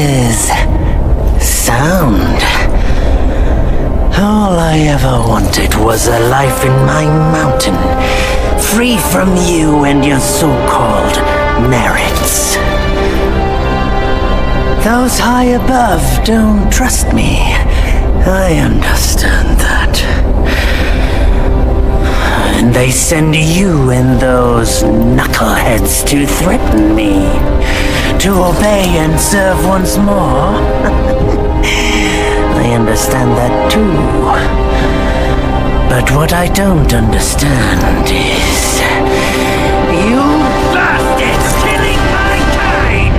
is sound. All I ever wanted was a life in my mountain, free from you and your so-called merits. Those high above don't trust me. I understand that. And they send you and those knuckleheads to threaten me, to obey and serve once more. I understand that too. But what I don't understand is you bastards killing my kind!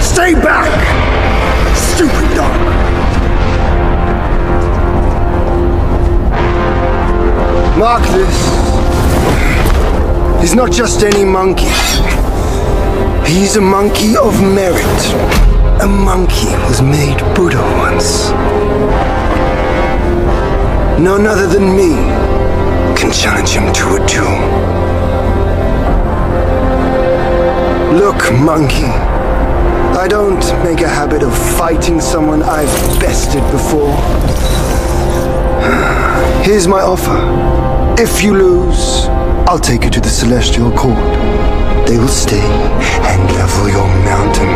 Stay back! Stupid dog! Mark this. He's not just any monkey. He's a monkey of merit. A monkey was made Buddha once. None other than me can challenge him to a duel. Look, monkey. I don't make a habit of fighting someone I've bested before. Here's my offer. If you lose, I'll take you to the Celestial Court. They will stay and level your mountain.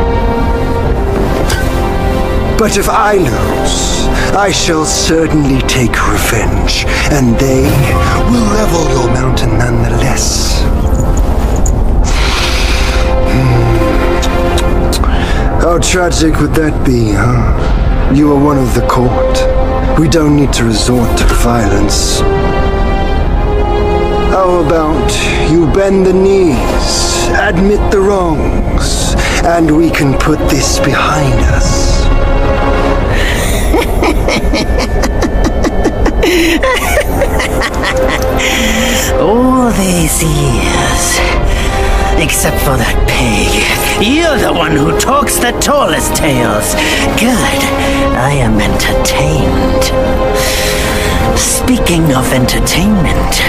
But if I lose, I shall certainly take revenge, and they will level your mountain nonetheless. How tragic would that be, huh? You are one of the court. We don't need to resort to violence. How about you bend the knees, admit the wrongs, and we can put this behind us? All these years, except for that pig, you're the one who talks the tallest tales. Good, I am entertained. Speaking of entertainment,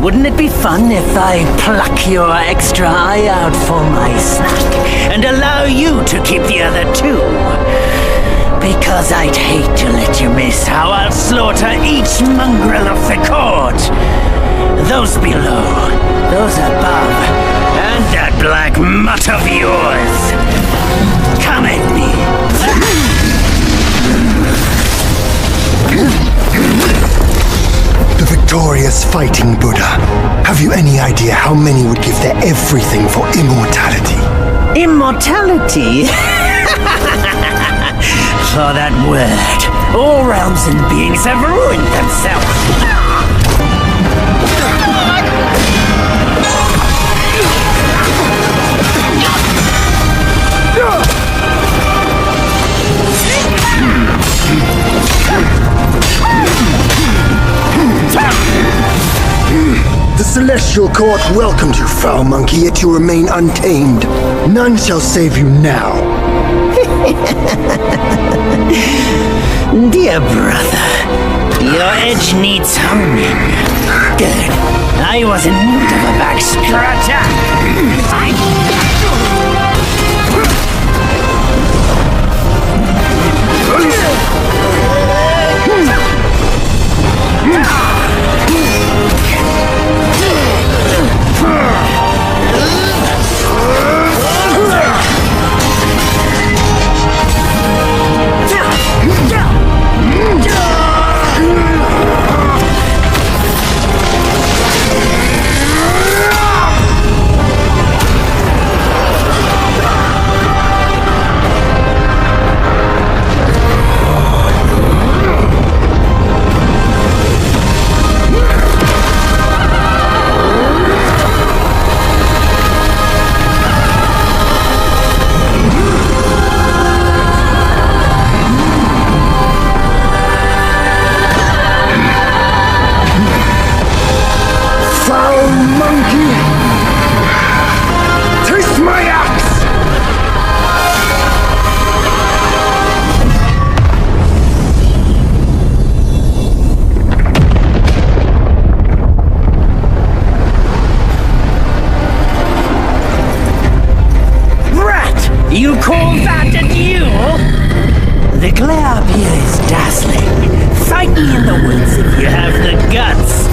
wouldn't it be fun if I pluck your extra eye out for my snack and allow you to keep the other two? Because I'd hate to let you miss how I'll slaughter each mongrel of the court. Those below, those above, and that black mutt of yours. Come at me. The victorious fighting Buddha. Have you any idea how many would give their everything for immortality? Immortality? For that word, all realms and beings have ruined themselves. The Celestial Court welcomed you, foul monkey, yet you remain untamed. None shall save you now. Dear brother, your edge needs honing. Good. I was in need of a back scratcher. You call that a duel? The glare up here is dazzling. Fight me in the woods if you have the guts.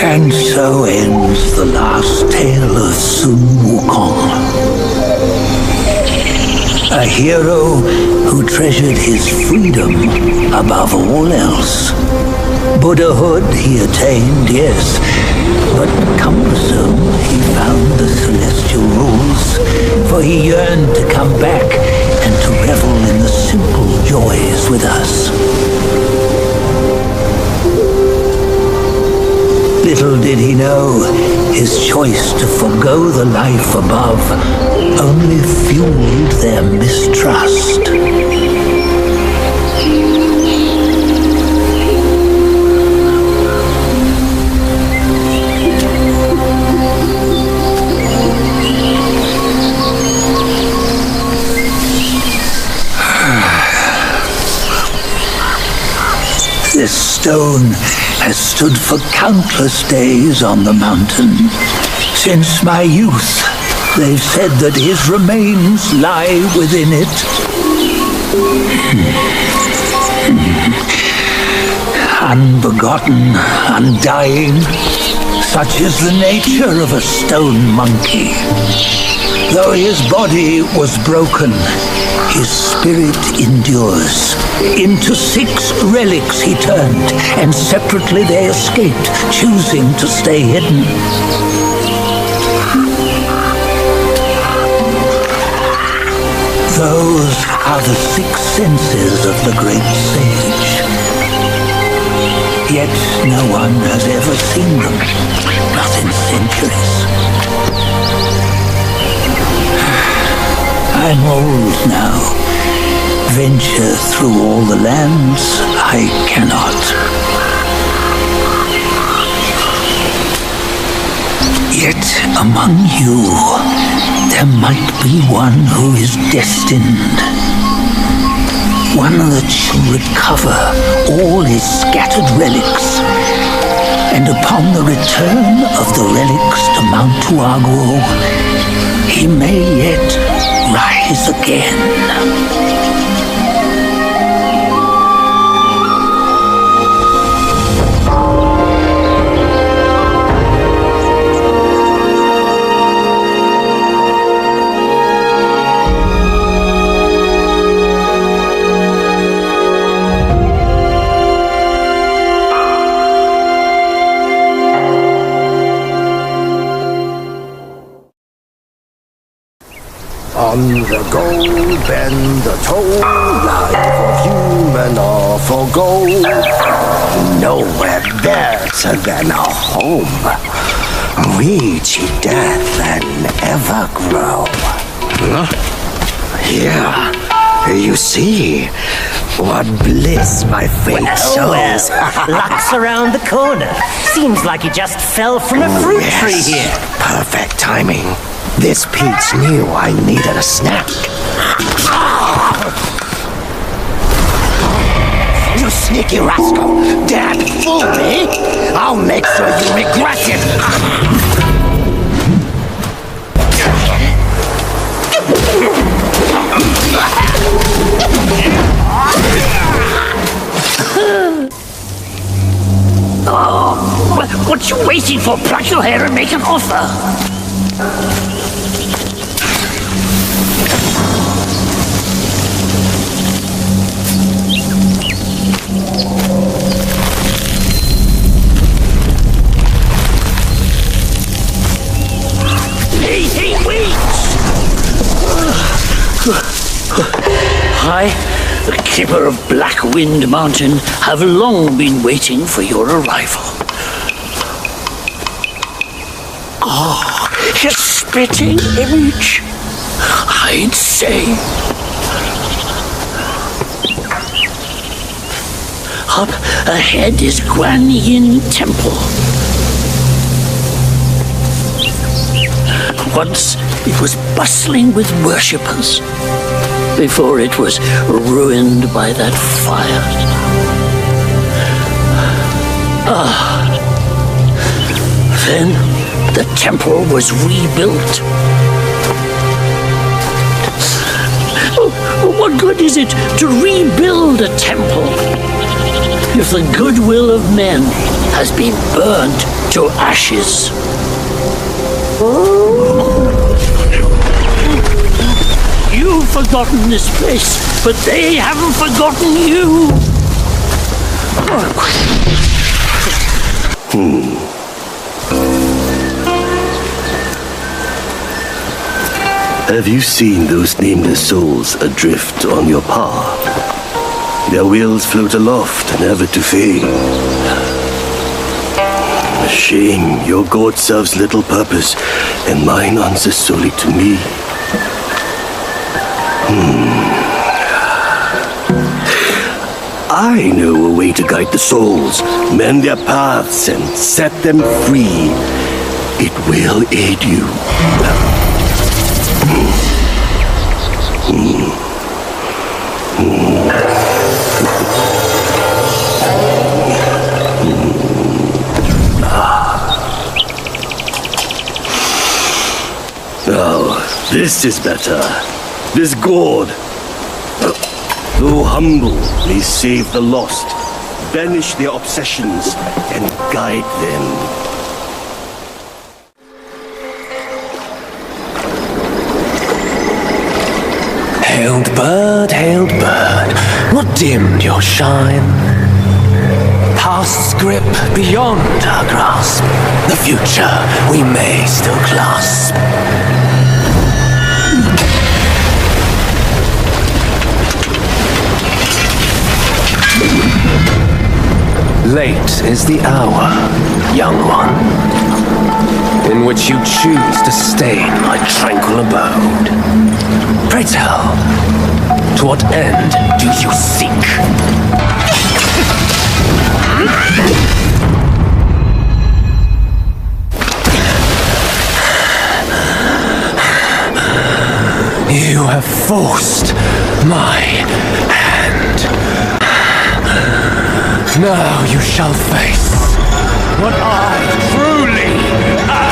And so ends the last tale of Sun Wukong. A hero who treasured his freedom above all else. Buddhahood he attained, yes, but cumbersome he found the celestial rules, for he yearned to come back and to revel in the simple joys with us. Little did he know, his choice to forgo the life above only fueled their mistrust. This stone has stood for countless days on the mountain. Since my youth, they've said that his remains lie within it. Unbegotten, undying, such is the nature of a stone monkey. Though his body was broken, his spirit endures. Into 6 relics he turned, and separately they escaped, choosing to stay hidden. Those are the 6 senses of the great sage. Yet no one has ever seen them, not in centuries. I'm old now. Venture through all the lands I cannot. Yet among you, there might be one who is destined. One that shall recover all his scattered relics. And upon the return of the relics to Mount Tuaguo, he may yet rise again. On the go, bend the toe, life of human or for gold. Nowhere better than a home. Reach death and ever grow. Here, you see, what bliss my fate shows. Luck's around the corner. Seems like he just fell from a fruit tree here. Perfect timing. This Peach knew I needed a snack. You sneaky rascal! Dare to fool me? I'll make sure you regret it! What you waiting for? Pluck your hair and make an offer. Hey, wait! I, the keeper of Blackwind Mountain, have long been waiting for your arrival. His spitting image, I'd say. Up ahead is Guan Yin Temple. Once it was bustling with worshippers, before it was ruined by that fire. Then the temple was rebuilt. What good is it to rebuild a temple if the goodwill of men has been burnt to ashes? You've forgotten this place, but they haven't forgotten you. Have you seen those nameless souls adrift on your path? Their wheels float aloft, never to fade. A shame, your god serves little purpose, and mine answers solely to me. I know a way to guide the souls, mend their paths, and set them free. It will aid you. Now, this is better. This gourd, though humble, may save the lost, banish their obsessions, and guide them. Hailed bird, what dimmed your shine? Past's grip beyond our grasp, the future we may still clasp. Late is the hour, young one, in which you choose to stain my tranquil abode. Pray tell, to what end do you seek? You have forced my hand. Now you shall face what I truly am.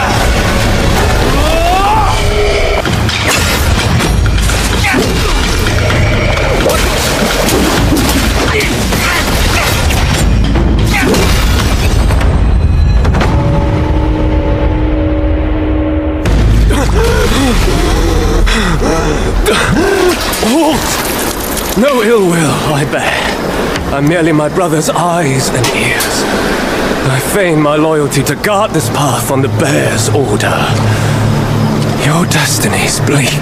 No ill will I bear. I'm merely my brother's eyes and ears. I feign my loyalty to guard this path on the bear's order. Your destiny's bleak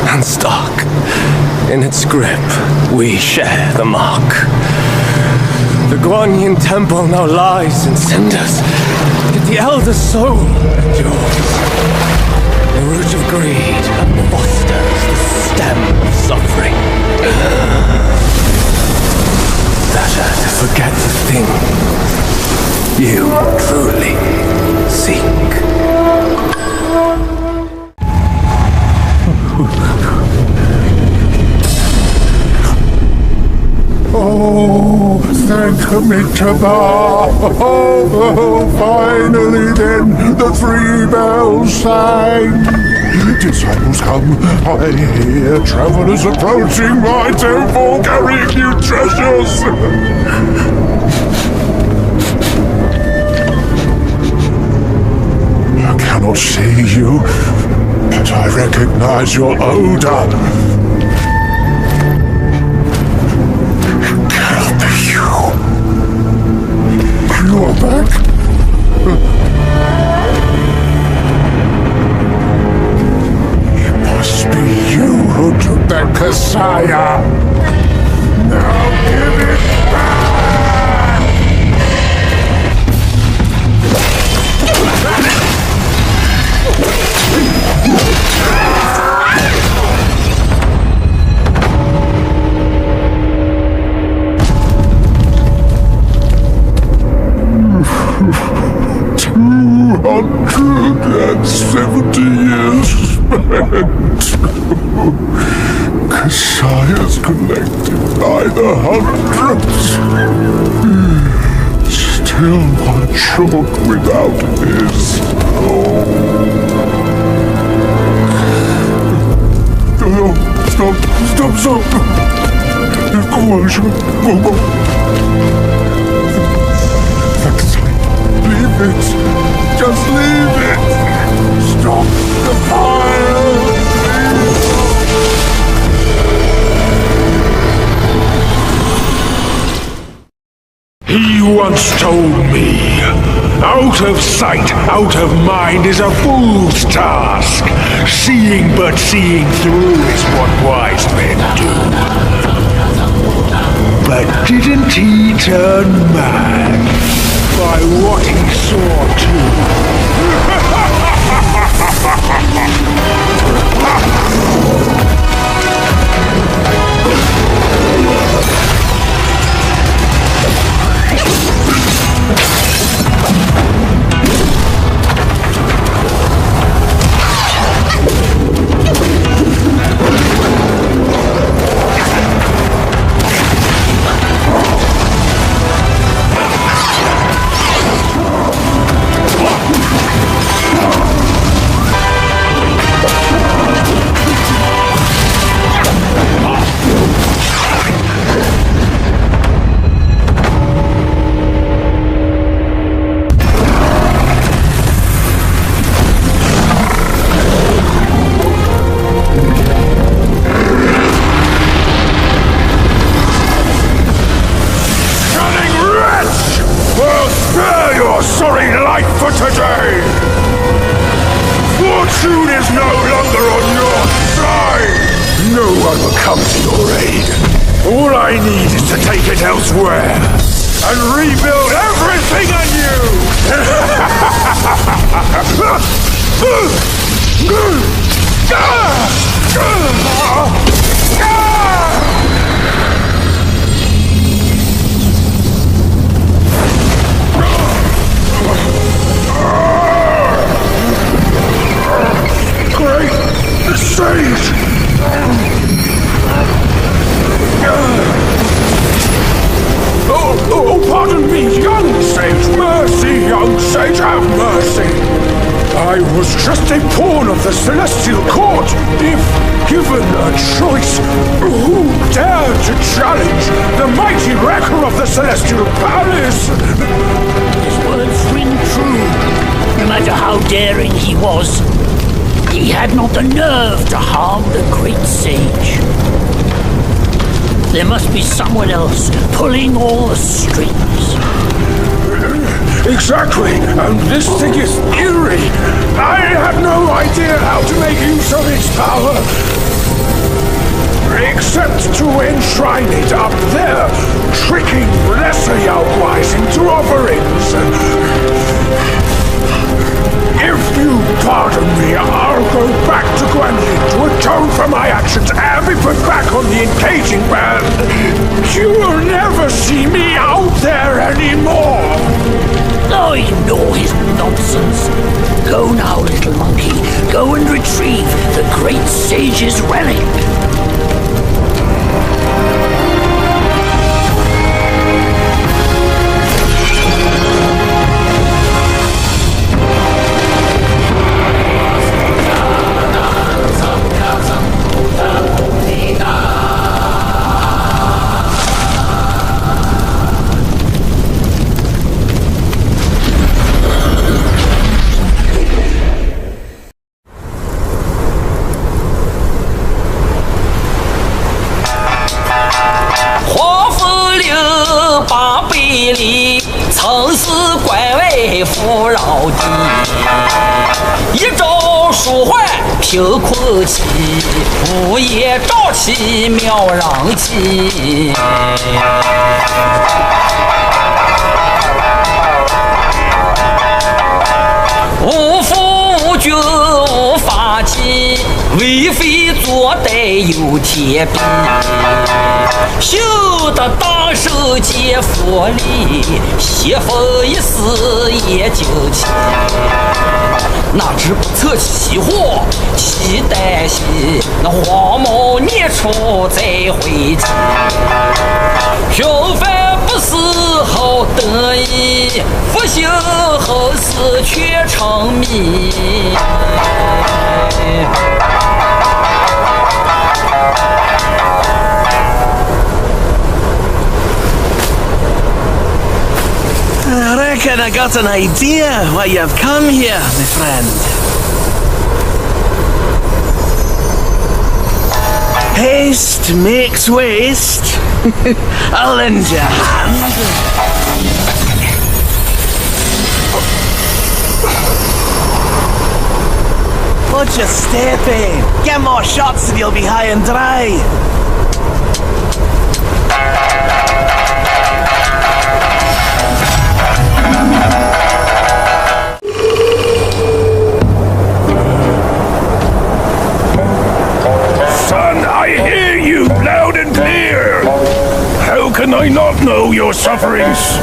and stark. In its grip, we share the mark. The Guan Yin Temple now lies in cinders, yet the elder soul endures. The root of greed fosters the stem of suffering. Better to forget the thing you truly seek. Oh, thank Amitabha. Oh, finally then the 3 bells sang. Disciples come, I hear travelers approaching my temple carrying new treasures. I cannot see you, recognize your odor. It can't be you. You're back? It must be you who took that Kasaya. Now give it back! $270 years spent. Kasaya's collected by the hundreds. Still one short without his soul. No, stop. Go on. Leave it. Just leave it. Stop the fire. He once told me, out of sight, out of mind is a fool's task. Seeing but seeing through is what wise men do. But didn't he turn mad by what he saw too? Fortune is no longer on your side! No one will come to your aid. All I need is to take it elsewhere and rebuild everything anew! Great Sage! Oh, pardon me, young Sage! Mercy, young Sage, have mercy! I was just a pawn of the Celestial Court. If given a choice, who dared to challenge the mighty wrecker of the Celestial Palace? His words ring true. No matter how daring he was, he had not the nerve to harm the great sage. There must be someone else pulling all the strings. Exactly, and this thing is eerie. I have no idea how to make use of its power, except to enshrine it up there, tricking lesser Yaoguais into offerings. If you pardon me, I'll go back to Guanyin to atone for my actions and be put back on the engaging band. You will never see me out there anymore. Oh, ignore his nonsense. Go now, little monkey. Go and retrieve the great sage's relic. 扶老弟，一朝舒缓平困期，午夜朝起妙人迹。无父无君无法纪，为非作歹有天庇。修得大圣皆佛力，西风一死也惊奇。哪知不测其祸其旦夕，那黄毛孽畜再回击。平凡不死好得意，复兴后死却成谜。I reckon I got an idea why you've come here, my friend. Haste makes waste. I'll lend you a hand. Watch your step in. Get more shots and you'll be high and dry. Son, I hear you loud and clear. How can I not know your sufferings?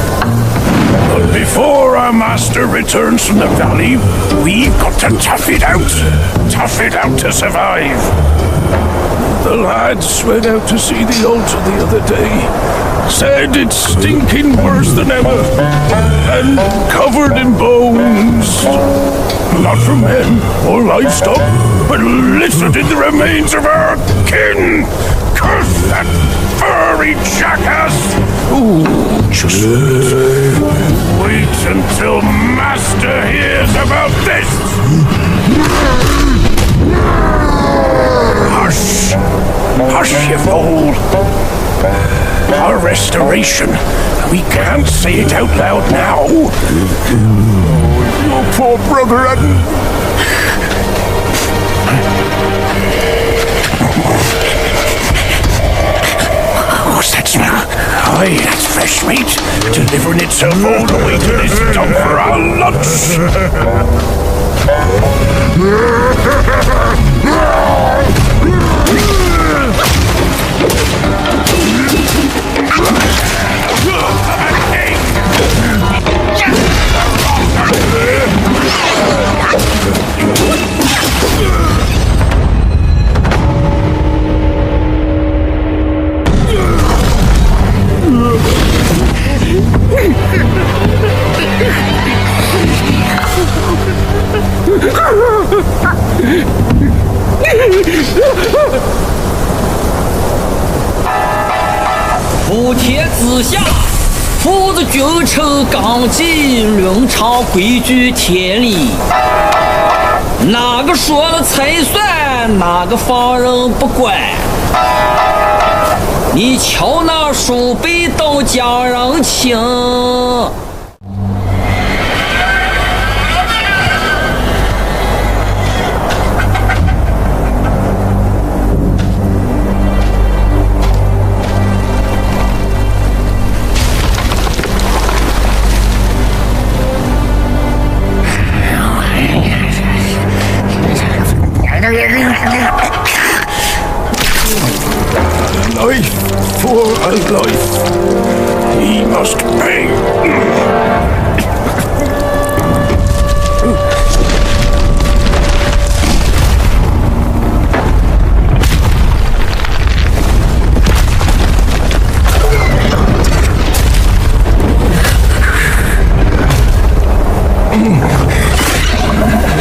But before our master returns from the valley, we've got to tough it out. Tough it out to survive. The lads went out to see the altar the other day. Said it's stinking worse than ever. And covered in bones. Not from men or livestock, but littered in the remains of our kin. Curse that furry jackass! Ooh, just wait until Master hears about this! Hush! Hush, you fool! Our restoration. We can't say it out loud now. Your poor brother hadn't... What's that smell? Aye, that's fresh meat. Delivering itself all the way to this dump for our lunch.普天之下，父子君臣纲纪，伦常规矩天理。哪个说了才算，哪个放任不管。你瞧那鼠辈都讲人情。Life for a life. He must pay.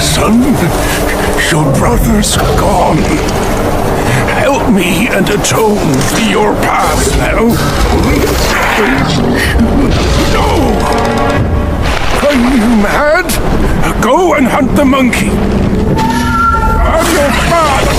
Son, your brother's gone. Help me and atone for your past now. No! Are you mad? Go and hunt the monkey. I'm your father.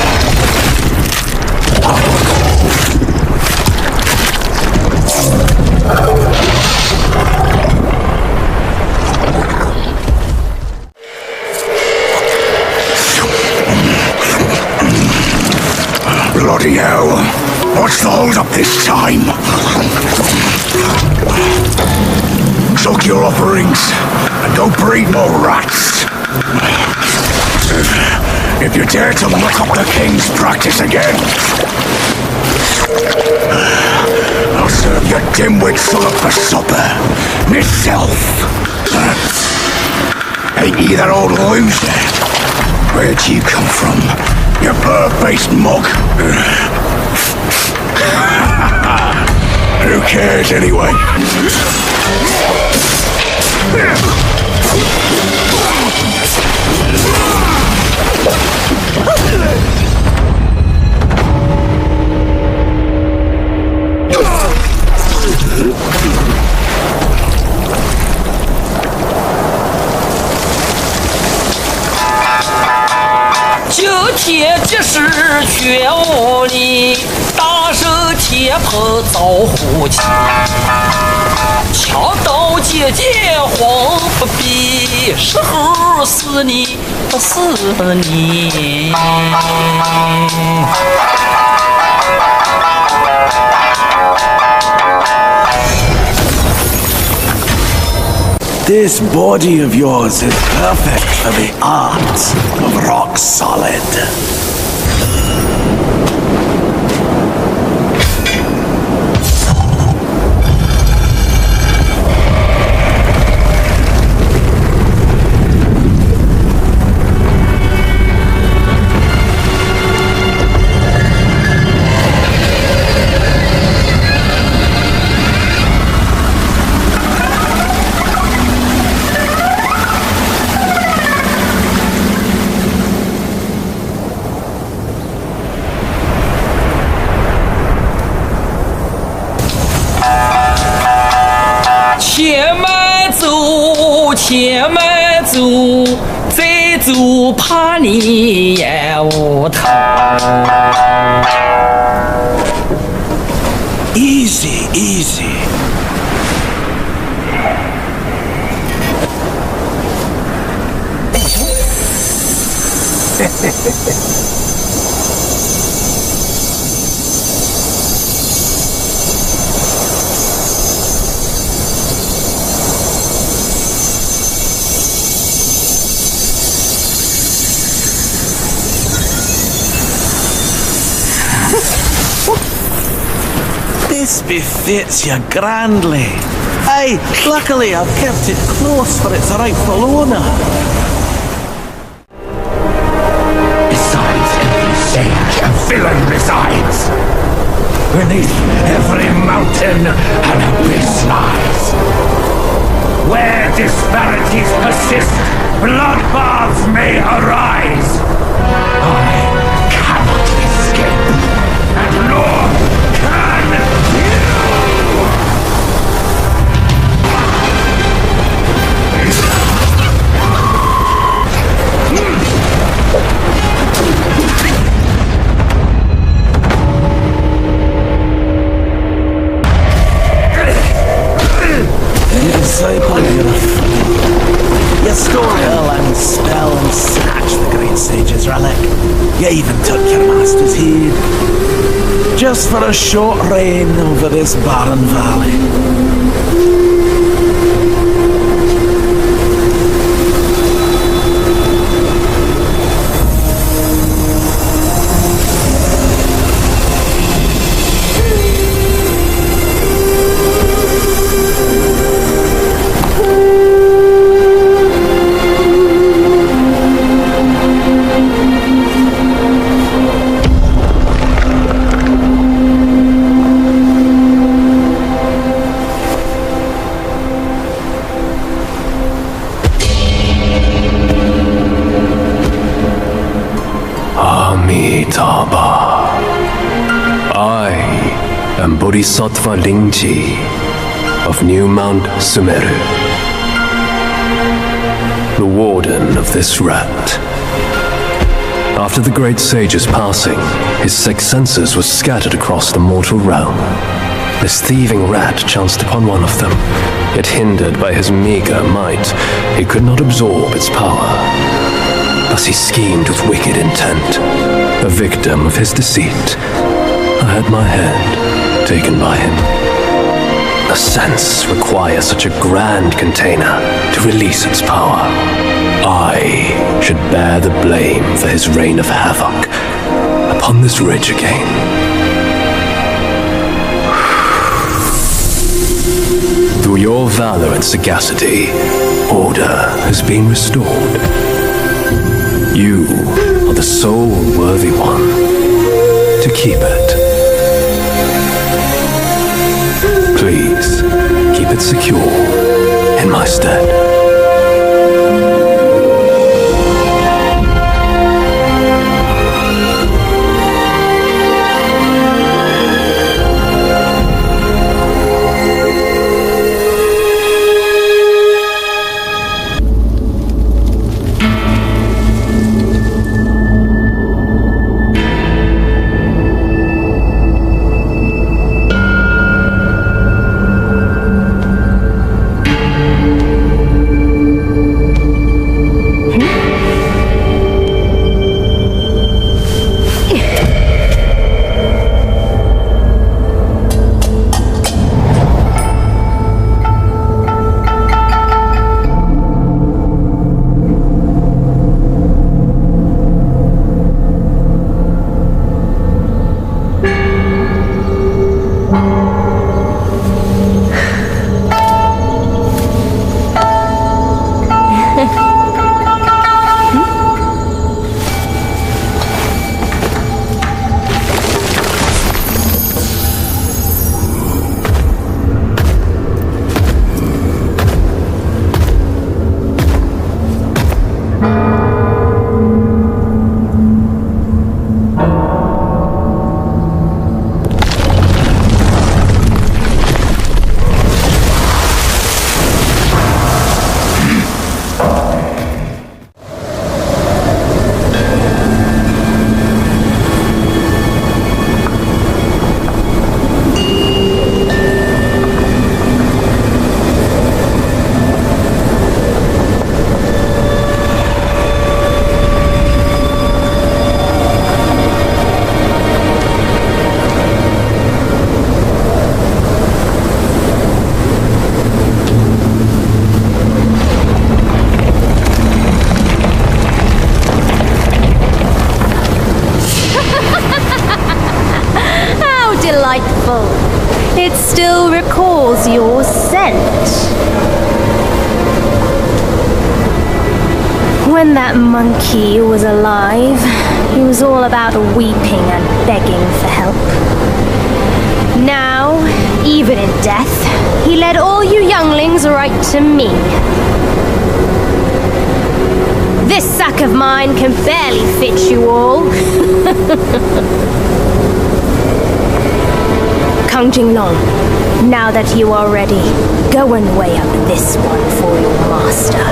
What's the hold up this time? Choke your offerings and go breed more rats. If you dare to muck up the king's practice again, I'll serve your dimwit son up for supper, myself. Ain't you that old loser? Where'd you come from, you bird-faced mug? Who cares anyway?九天即时全无力，大手天蓬遭虎欺。枪刀剑剑慌不比，时候死你不死你。This body of yours is perfect for the art of rock solid.且慢走，再走怕你也无头。Easy, easy. This befits you grandly. Aye, luckily I've kept it close for its rightful owner. Besides every sage, a villain resides. Beneath every mountain, an abyss lies. Where disparities persist, bloodbaths may arise. I cannot escape, and nor can you! Disciple, you're a fool. You stole the and spell and snatched the great sage's relic. You even took your master's heed. Just for a short reign over this barren valley. I am Bodhisattva Lingji of New Mount Sumeru, the warden of this rat. After the great sage's passing, his sixth senses were scattered across the mortal realm. This thieving rat chanced upon one of them, yet hindered by his meager might, he could not absorb its power. Thus he schemed with wicked intent. A victim of his deceit, I had my hand taken by him. The sense requires such a grand container to release its power. I should bear the blame for his reign of havoc upon this ridge again. Through your valor and sagacity, order has been restored. You are the sole worthy one to keep it. Please, keep it secure in my stead. It still recalls your scent. When that monkey was alive, he was all about weeping and begging for help. Now, even in death, he led all you younglings right to me. This sack of mine can barely fit you all. Kang Jinglong, now that you are ready, go and weigh up this one for your master.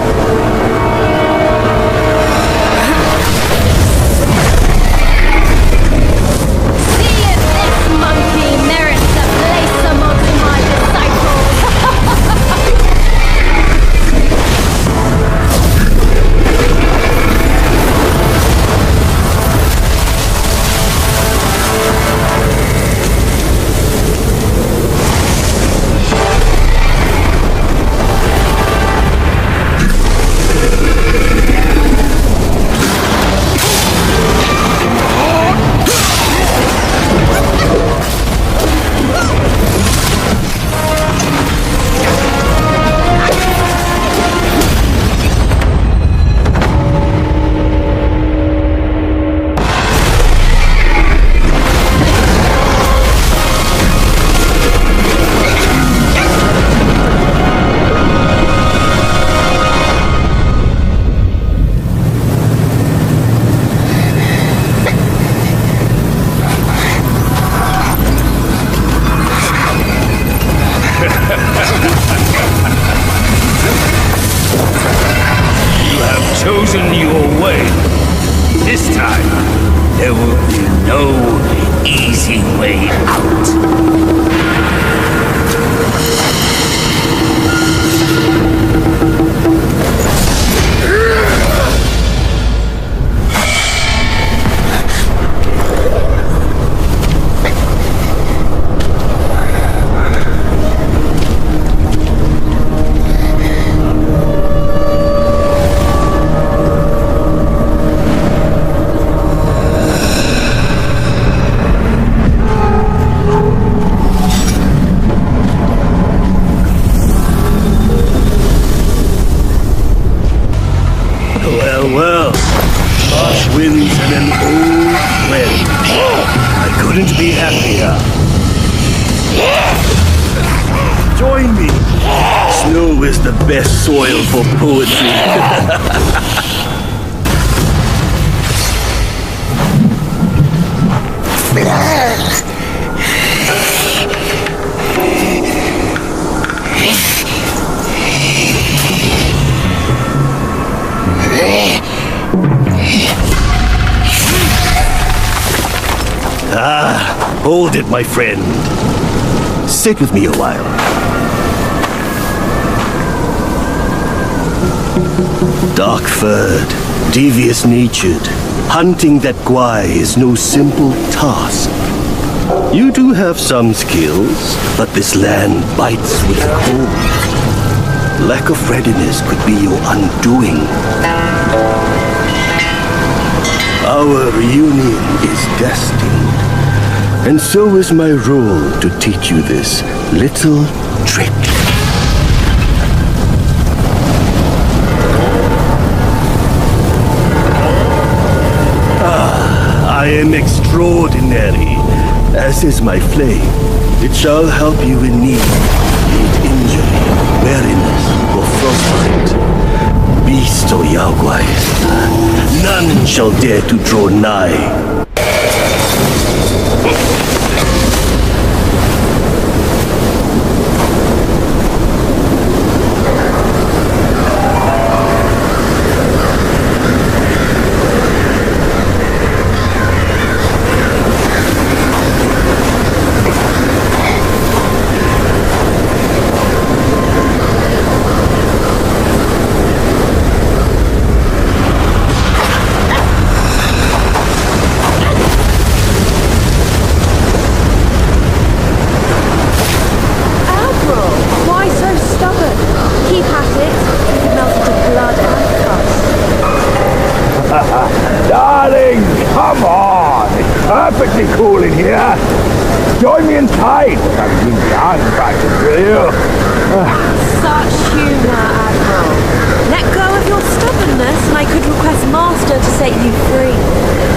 Chosen your way. This time, there will be no easy way out. Winds and an old friend. I couldn't be happier. Join me. Snow is the best soil for poetry. Hold it, my friend. Sit with me a while. Dark-furred, devious-natured, hunting that Gwai is no simple task. You do have some skills, but this land bites with the cold. Lack of readiness could be your undoing. Our reunion is destined. And so is my role to teach you this little trick. I am extraordinary, as is my flame. It shall help you in need, be it injury, weariness, or frostbite. Beast or Yaogwai, none shall dare to draw nigh. Darling, come on! It's perfectly cool in here. Join me inside. I've been down trying to drill you. Such humor, Admiral. Let go of your stubbornness and I could request Master to set you free.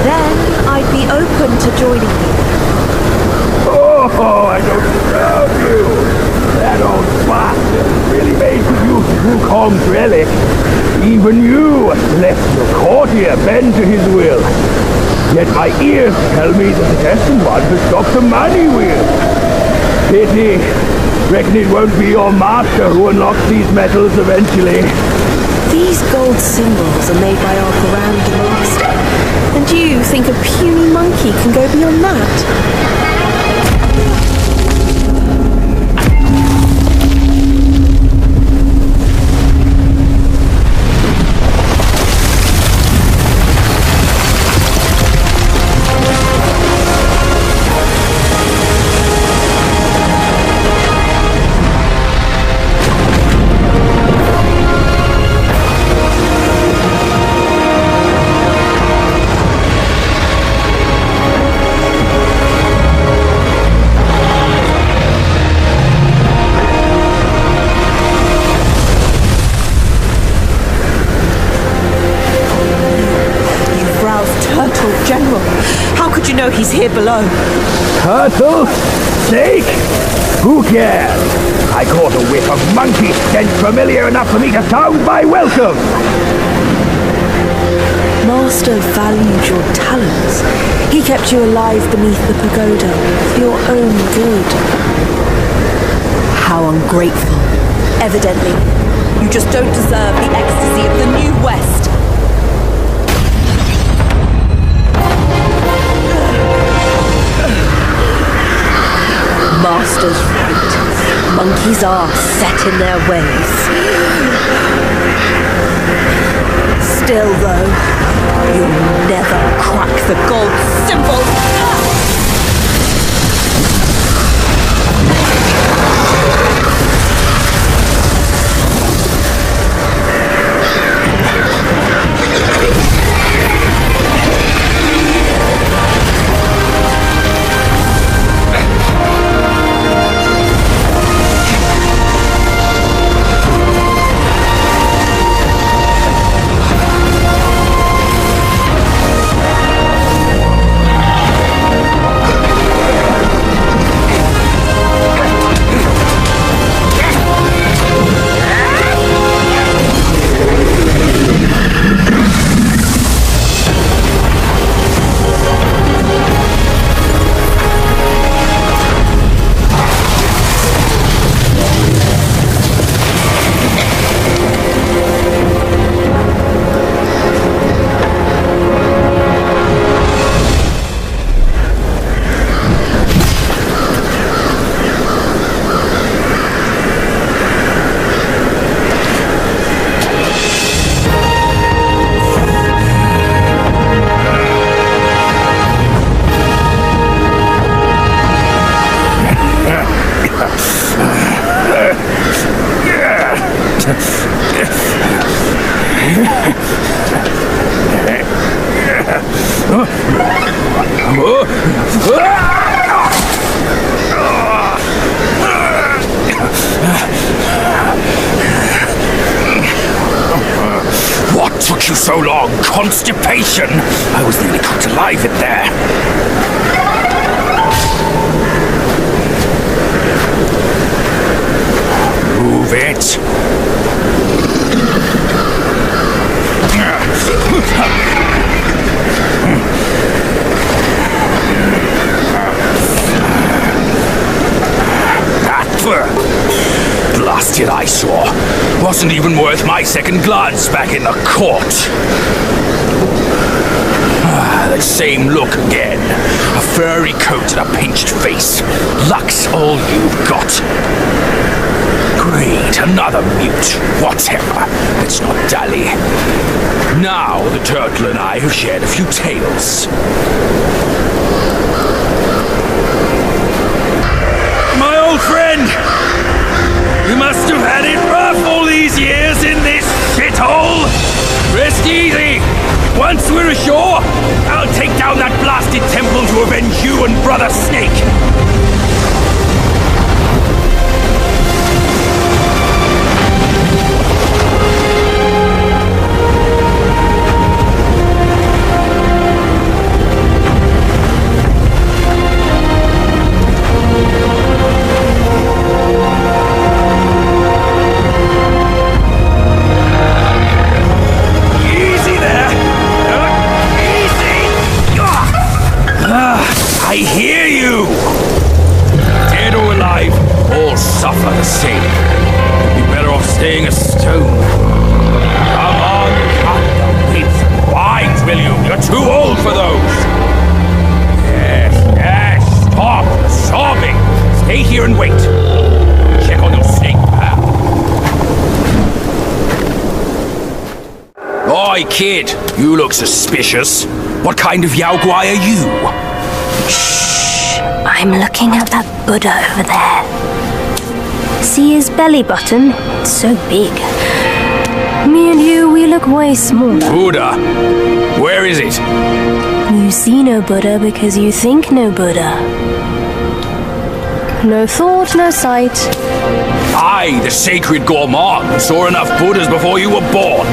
Then I'd be open to joining you. Oh, I don't deserve you. That old bastard really made good use of Wukong's relic. Even you left your courtier bend to his will. Yet my ears tell me that the destined one has stopped the money wheel. Pity. Reckon it won't be your master who unlocks these metals eventually. These gold symbols are made by our Grand Master. And you think a puny monkey can go beyond that? General, how could you know he's here below? Turtle? Snake? Who cares? I caught a whiff of monkey stench familiar enough for me to sound my welcome. Master valued your talents. He kept you alive beneath the pagoda for your own good. How ungrateful. Evidently, you just don't deserve the ecstasy of the New West. Master's right. Monkeys are set in their ways. Still, though, you'll never crack the gold symbol. What took you so long? Constipation! I was nearly cooked alive in there. Move it. Blasted eyesore. Wasn't even worth my second glance back in the court. The same look again. A furry coat and a pinched face. Luck's all you've got. Great, another mute. Whatever. Let's not dally. Now the turtle and I have shared a few tales. My old friend! You must have had it rough all these years in this shithole! Rest easy! Once we're ashore, I'll take down that blasted temple to avenge you and Brother Snake! I hear you! Dead or alive, all suffer the same. You'd be better off staying a stone. Come on, cut the whips and wines, will you? You're too old for those. Yes, stop sobbing. Stay here and wait. Check on your snake, pal. Oi, kid, you look suspicious. What kind of Yao Guai are you? Shh! I'm looking at that Buddha over there. See his belly button? It's so big. Me and you, we look way smaller. Buddha? Where is it? You see no Buddha because you think no Buddha. No thought, no sight. I, the sacred gourmand, saw enough Buddhas before you were born.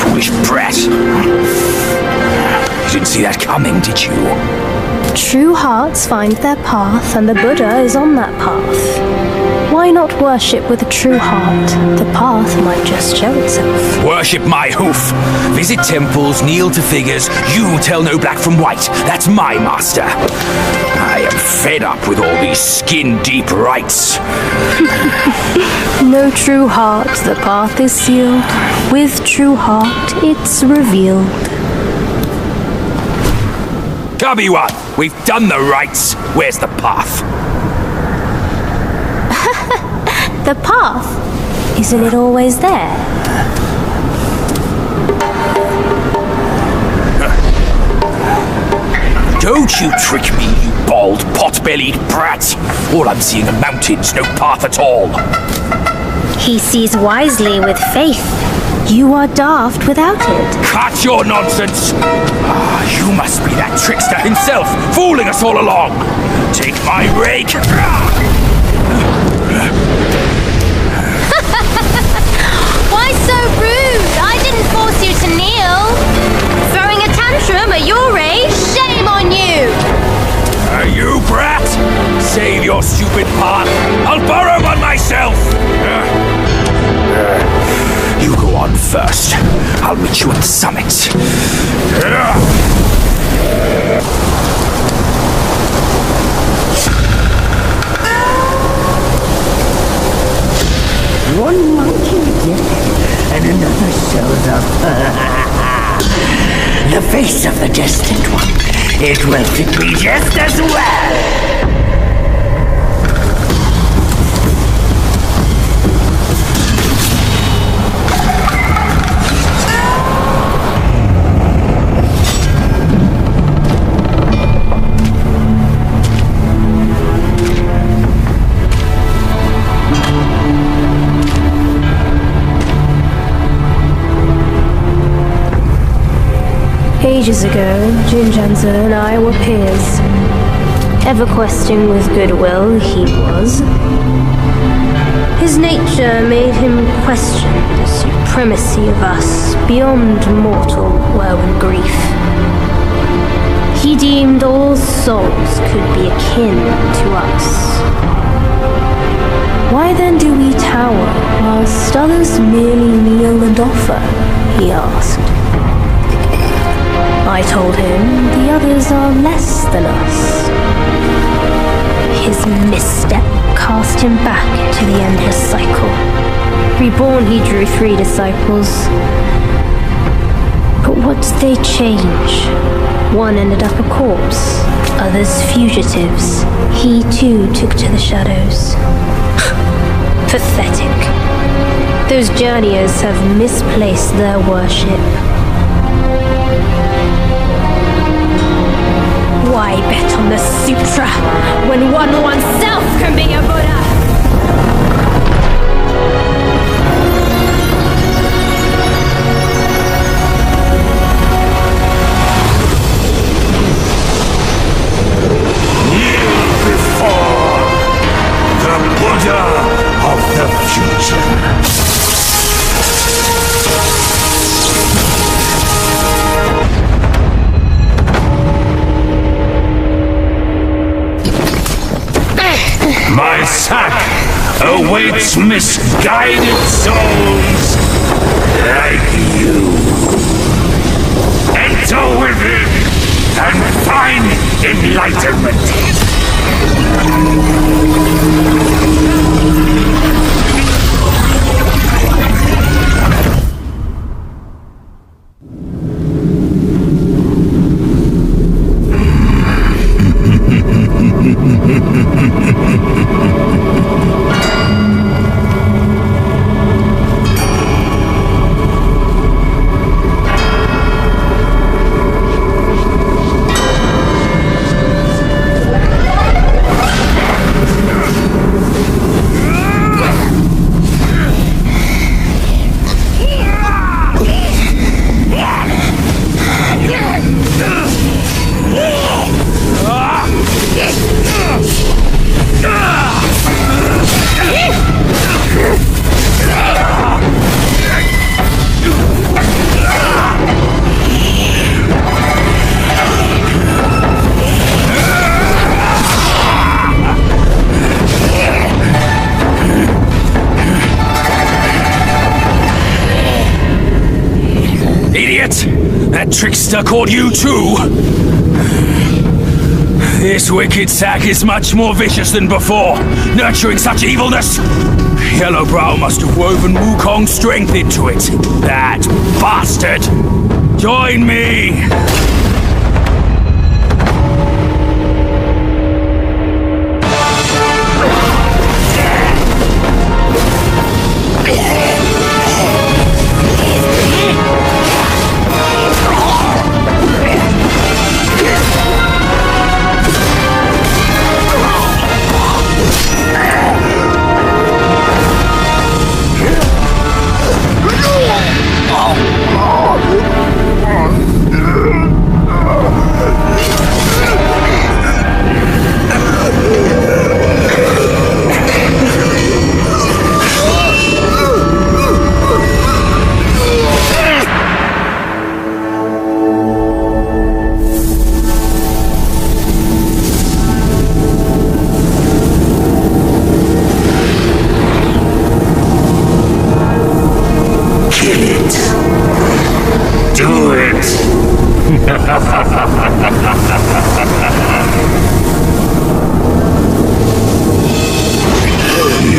Foolish brat. You didn't see that coming, did you? True hearts find their path, and the Buddha is on that path. Why not worship with a true heart? The path might just show itself. Worship my hoof. Visit temples, kneel to figures. You tell no black from white. That's my master. I am fed up with all these skin-deep rites. No true heart, the path is sealed. With true heart, it's revealed. Cubby-one, we've done the rites. Where's the path? The path? Isn't it always there? Don't you trick me, you bald, pot-bellied brat. All I'm seeing are mountains, no path at all. He sees wisely with faith. You are daft without it. Cut your nonsense! You must be that trickster himself, fooling us all along. Take my rake. Why so rude? I didn't force you to kneel. Throwing a tantrum at your age? Shame on you! You brat! Save your stupid part. I'll borrow one myself. You go on first. I'll meet you at the summit. One monkey dead, and another shows up. The face of the destined one. It will fit me just as well. Ages ago, Jinjanza and I were peers. Ever-questing with goodwill, he was. His nature made him question the supremacy of us beyond mortal woe and grief. He deemed all souls could be akin to us. Why then do we tower whilst others merely kneel and offer? He asked. I told him the others are less than us. His misstep cast him back into the endless cycle. Reborn, he drew 3 disciples. But what did they change? One ended up a corpse, others fugitives. He too took to the shadows. Pathetic. Those journeyers have misplaced their worship. Why bet on the sutra when one oneself can be a Buddha? Kneel before the Buddha of the future. My sack awaits misguided souls like you. Enter within and find enlightenment. That trickster called you too! This wicked sack is much more vicious than before, nurturing such evilness! Yellowbrow must have woven Wukong's strength into it. That bastard! Join me!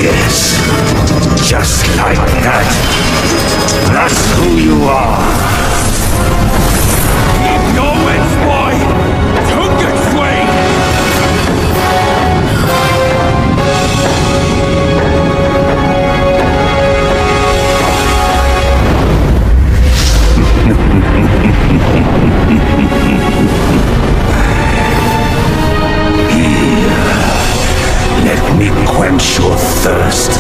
Yes, just like that. That's who you are. Keep your wits, boy. Don't get Let me quench your thirst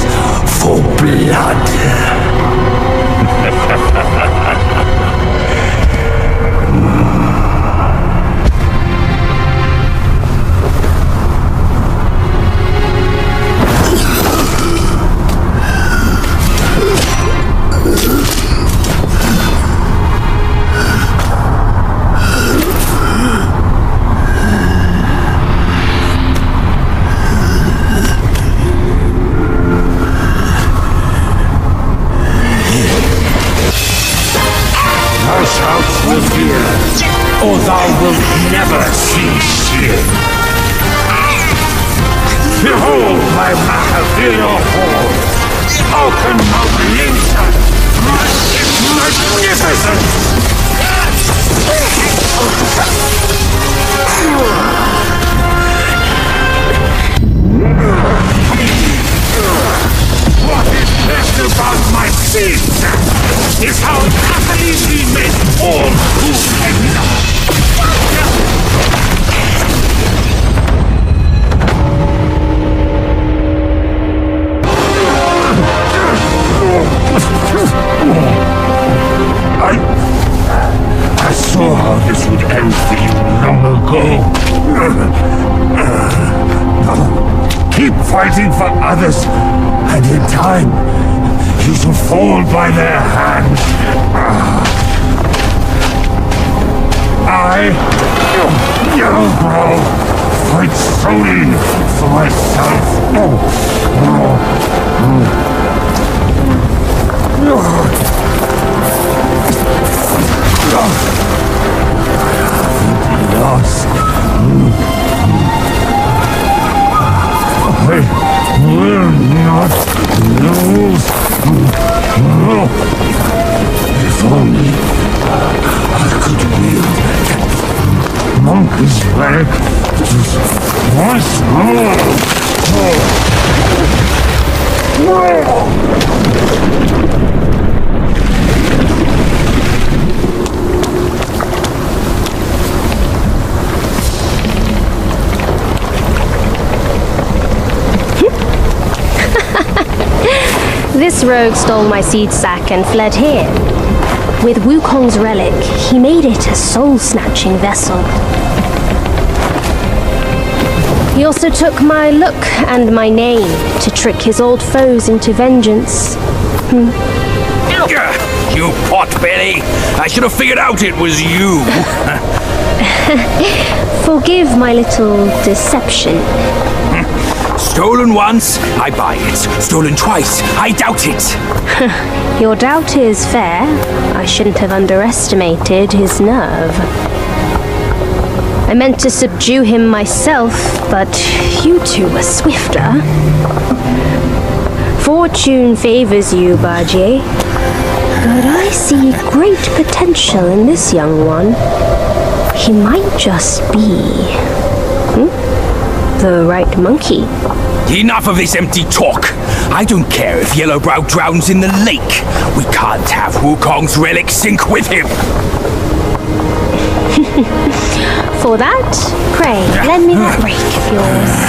for blood. thou shalt revere, or thou wilt never see shit. Behold my Mahavira horde! Open Moblisa! Magnificent! What is best about my seeds is how happily we make all who enter. I saw how this would end for you long ago. Keep fighting for others, and in time, you shall fall by their hand. I, Yellowbrow, fight solely for myself. Lost. I will not lose. If only I could wield that monkey's relic just once This rogue stole my seed sack and fled here. With Wukong's relic, he made it a soul-snatching vessel. He also took my look and my name to trick his old foes into vengeance. You potbelly! I should have figured out it was you! Forgive my little deception. Stolen once, I buy it. Stolen twice, I doubt it. Your doubt is fair. I shouldn't have underestimated his nerve. I meant to subdue him myself, but you two were swifter. Fortune favors you, Bajie. But I see great potential in this young one. He might just be... the right monkey. Enough of this empty talk. I don't care if Yellowbrow drowns in the lake. We can't have Wukong's relic sink with him. For that, pray, lend me that rake of yours.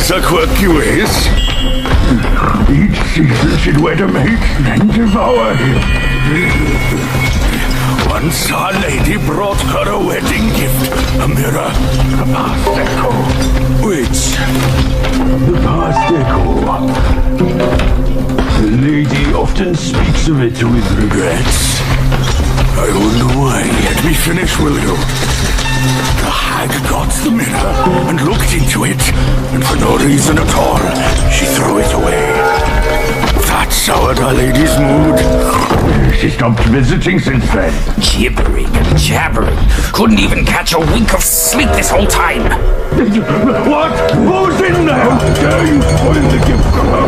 A quirky ways. Each season she'd wed a mate and devour him. Once our lady brought her a wedding gift, a mirror, a past echo. Which? The past echo. The lady often speaks of it with regrets. I wonder why. Let me finish, will you? The hag got the mirror and looked into it, and for no reason at all, she threw it away. That soured our lady's mood. She stopped visiting since then. Gibbering and jabbering. Couldn't even catch a wink of sleep this whole time. What? Who's in there? How dare you spoil the gift from her?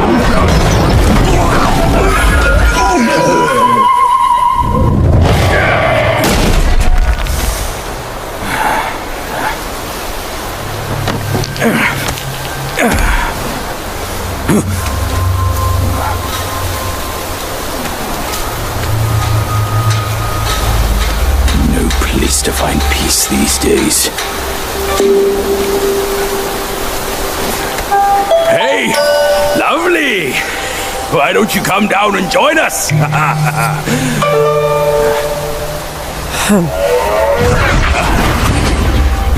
to find peace these days. Hey, lovely! Why don't you come down and join us?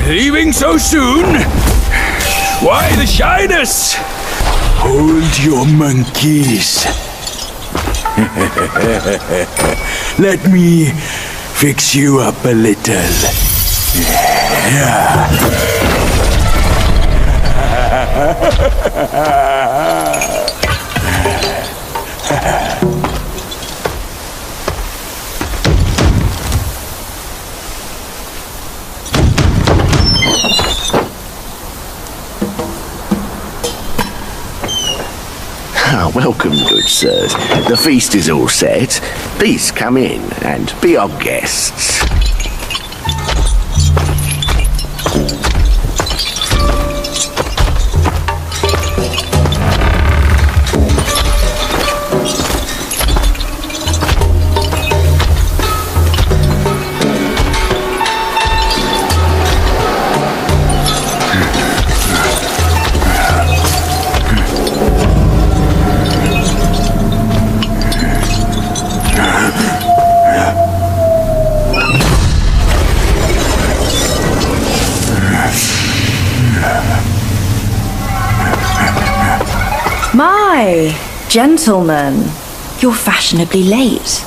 Leaving so soon? Why the shyness? Hold your monkeys. Let me fix you up a little. Welcome, good sirs. The feast is all set. Please come in and be our guests. My gentlemen, you're fashionably late.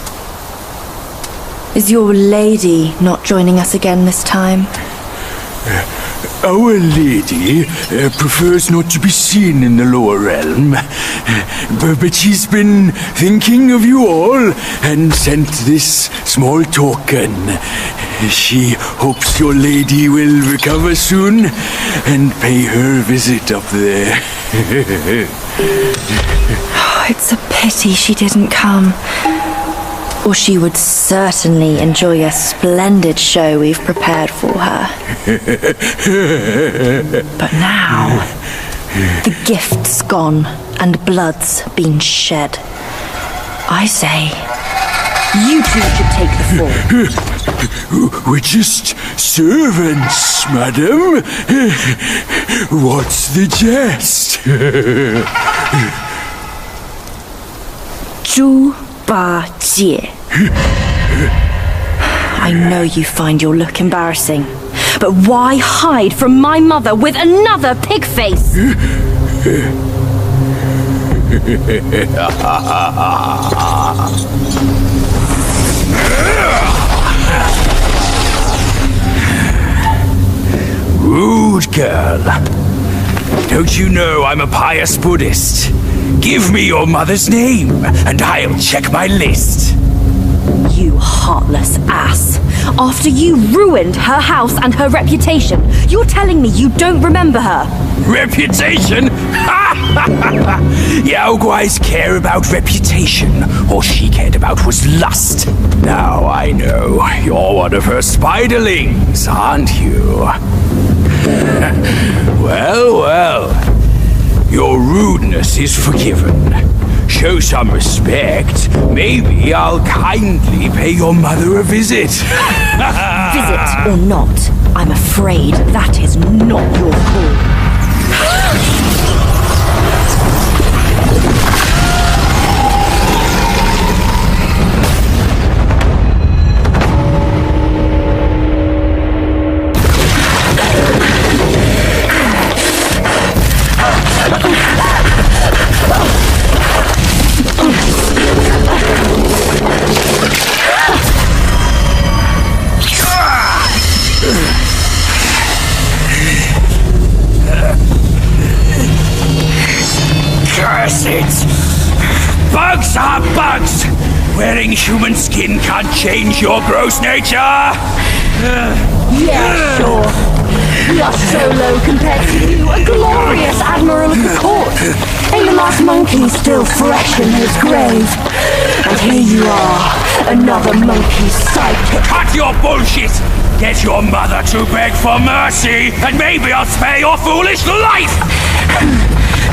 Is your lady not joining us again this time? Our lady prefers not to be seen in the lower realm, but she's been thinking of you all and sent this small token. She hopes your lady will recover soon and pay her visit up there. It's a pity she didn't come. Or she would certainly enjoy a splendid show we've prepared for her. But now, the gift's gone and blood's been shed. I say, you two should take the fall. We're just servants, madam. What's the jest? Zhu Ba Jie. I know you find your look embarrassing, but why hide from my mother with another pig face? Rude girl. Don't you know I'm a pious Buddhist? Give me your mother's name, and I'll check my list. You heartless ass. After you ruined her house and her reputation, you're telling me you don't remember her? Reputation? Yao Guai's care about reputation. All she cared about was lust. Now I know. You're one of her spiderlings, aren't you? Well. Your rudeness is forgiven. Show some respect. Maybe I'll kindly pay your mother a visit. Visit or not, I'm afraid that is not your call. Bugs are bugs! Wearing human skin can't change your gross nature! Yeah, sure. We are so low compared to you, a glorious admiral of the court. And the last monkey still fresh in his grave. And here you are, another monkey's sidekick. Cut your bullshit! Get your mother to beg for mercy, and maybe I'll spare your foolish life!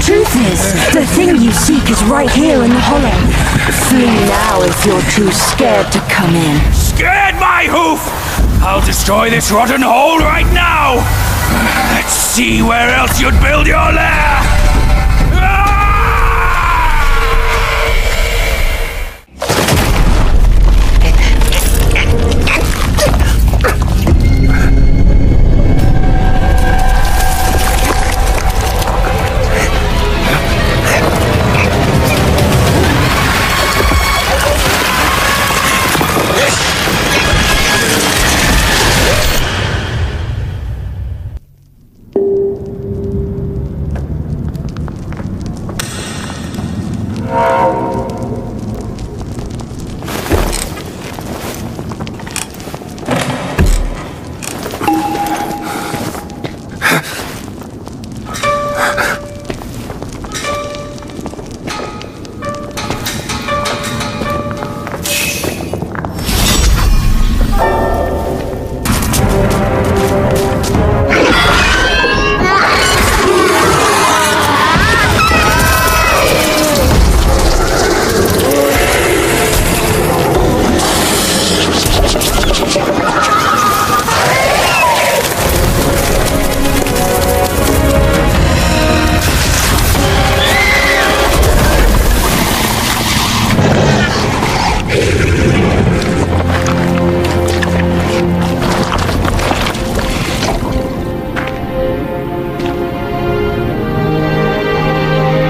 Truth is, the thing you seek is right here in the hollow. Flee now if you're too scared to come in. scared, my hoof? I'll destroy this rotten hole right now! Let's see where else you'd build your lair!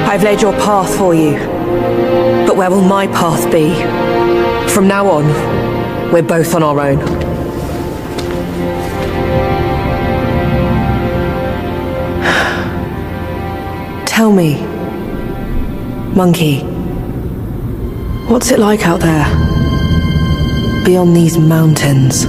I've laid your path for you. But where will my path be? From now on, we're both on our own. Tell me, Monkey, what's it like out there? Beyond these mountains?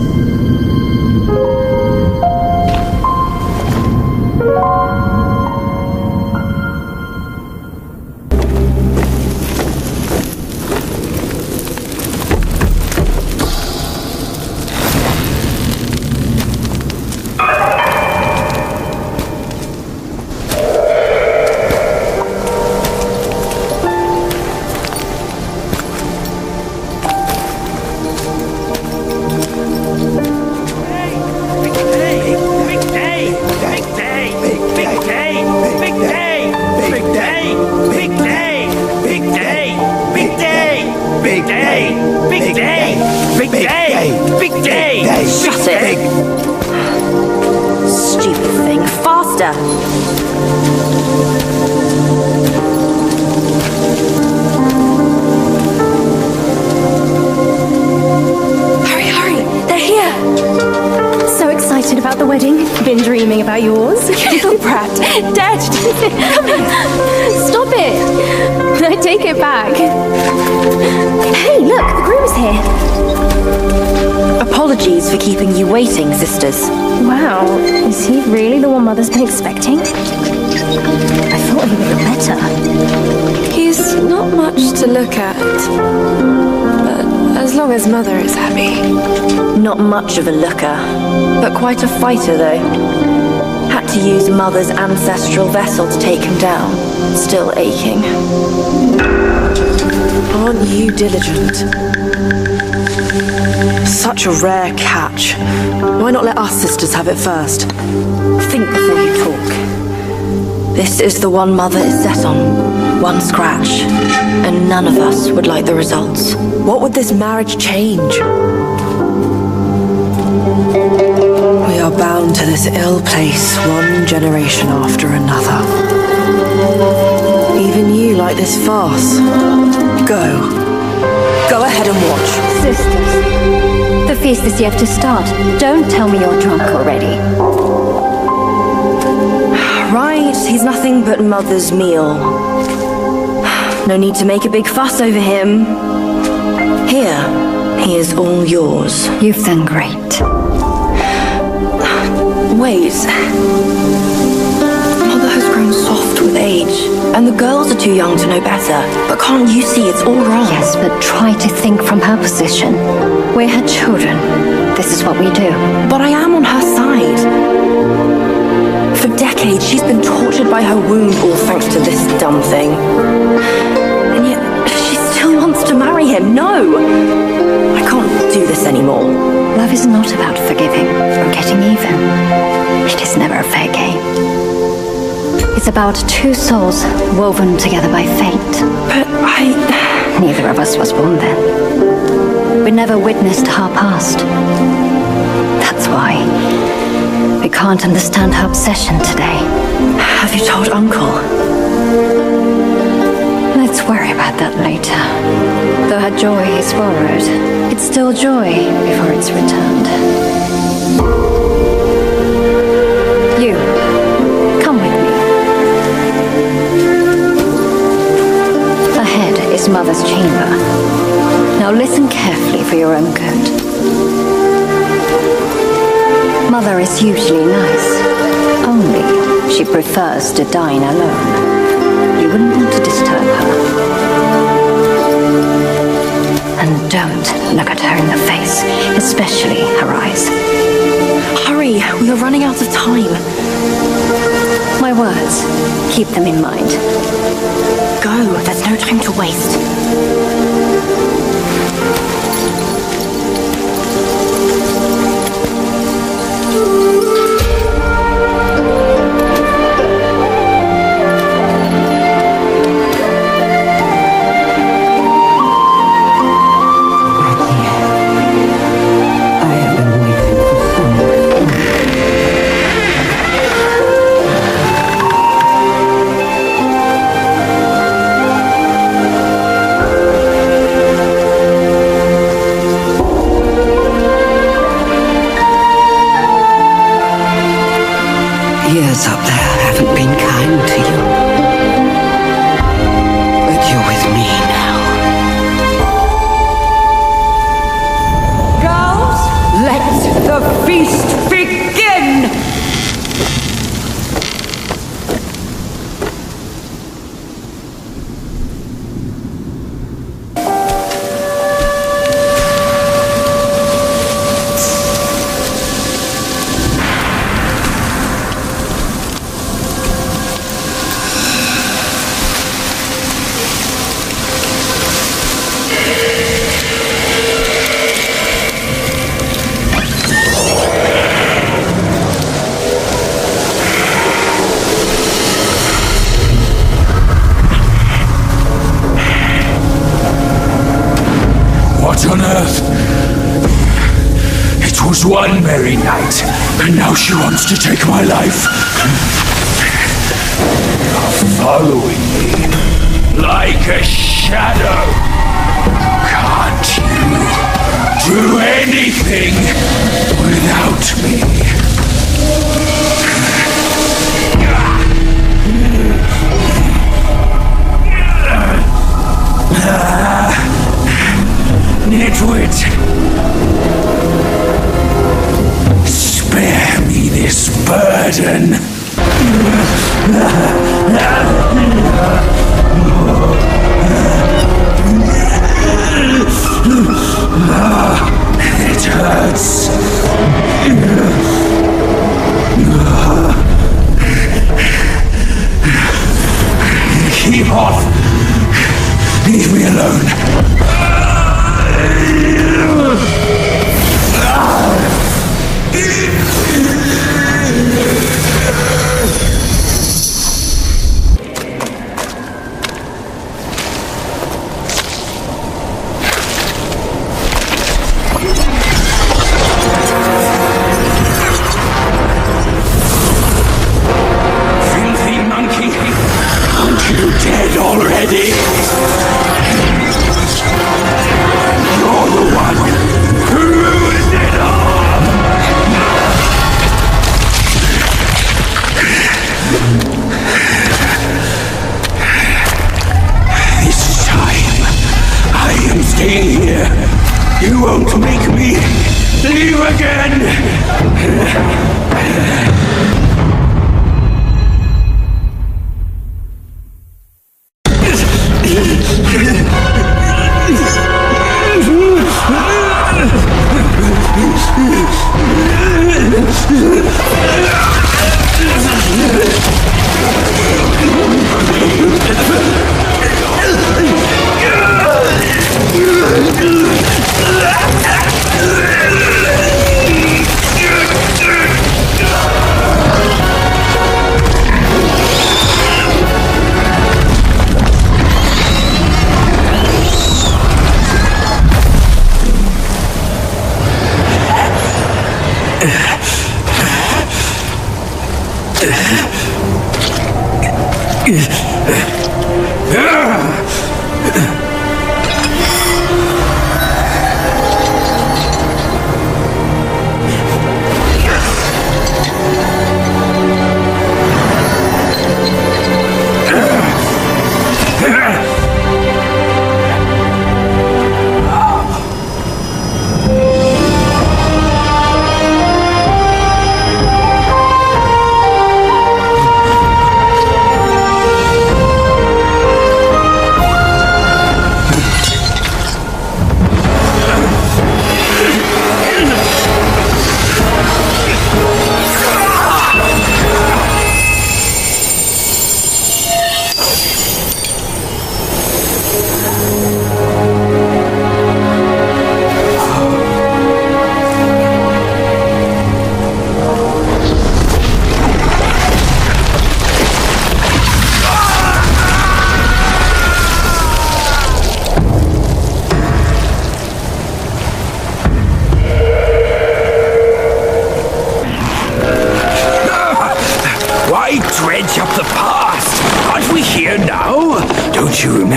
Been dreaming about yours? Little brat. Dead. Come here. Stop it. I take it back. Hey, look, the groom's here. Apologies for keeping you waiting, sisters. Wow, is he really the one Mother's been expecting? I thought he would look better. He's not much to look at. But as long as Mother is happy. Not much of a looker, but quite a fighter though. Had to use Mother's ancestral vessel to take him down. Still aching. Aren't you diligent? Such a rare catch. Why not let us sisters have it first? Think before you talk. This is the one Mother is set on. One scratch. And none of us would like the results. What would this marriage change? We are bound to this ill place, one generation after another. Even you like this farce. Go. Go ahead and watch. Sisters, the feast is yet to start. Don't tell me you're drunk already. Right, he's nothing but Mother's meal. No need to make a big fuss over him. Here, he is all yours. You've done great. Wait. Mother has grown soft with age, and the girls are too young to know better. But can't you see it's all wrong? Yes, but try to think from her position. We're her children. This is what we do. But I am on her side. For decades, she's been tortured by her wound, all thanks to this dumb thing. And yet, she still wants to marry him. No! I can't do this anymore. Love is not about forgiving or getting even. It is never a fair game. It's about two souls woven together by fate. But Neither of us was born then. We never witnessed our past. That's why we can't understand her obsession today. Have you told Uncle? Let's worry about that later. Though her joy is borrowed, it's still joy before it's returned. You, come with me. Ahead is Mother's chamber. Now listen carefully for your own good. Mother is usually nice, only she prefers to dine alone. You wouldn't want to disturb her. And don't look at her in the face, especially her eyes. Hurry, we are running out of time. My words, keep them in mind. Go, there's no time to waste. Years up there haven't been kind to you. But you're with me now. Girls, let the feast begin! What on earth? It was one merry night, and now she wants to take my life. You're following me like a shadow. Can't you do anything without me? Nitwit! Spare me this burden! It hurts! Keep off! Leave me alone! Filthy monkey! Aren't you dead already? You're the one who ruined it all! This time, I am staying here. You won't make me leave again!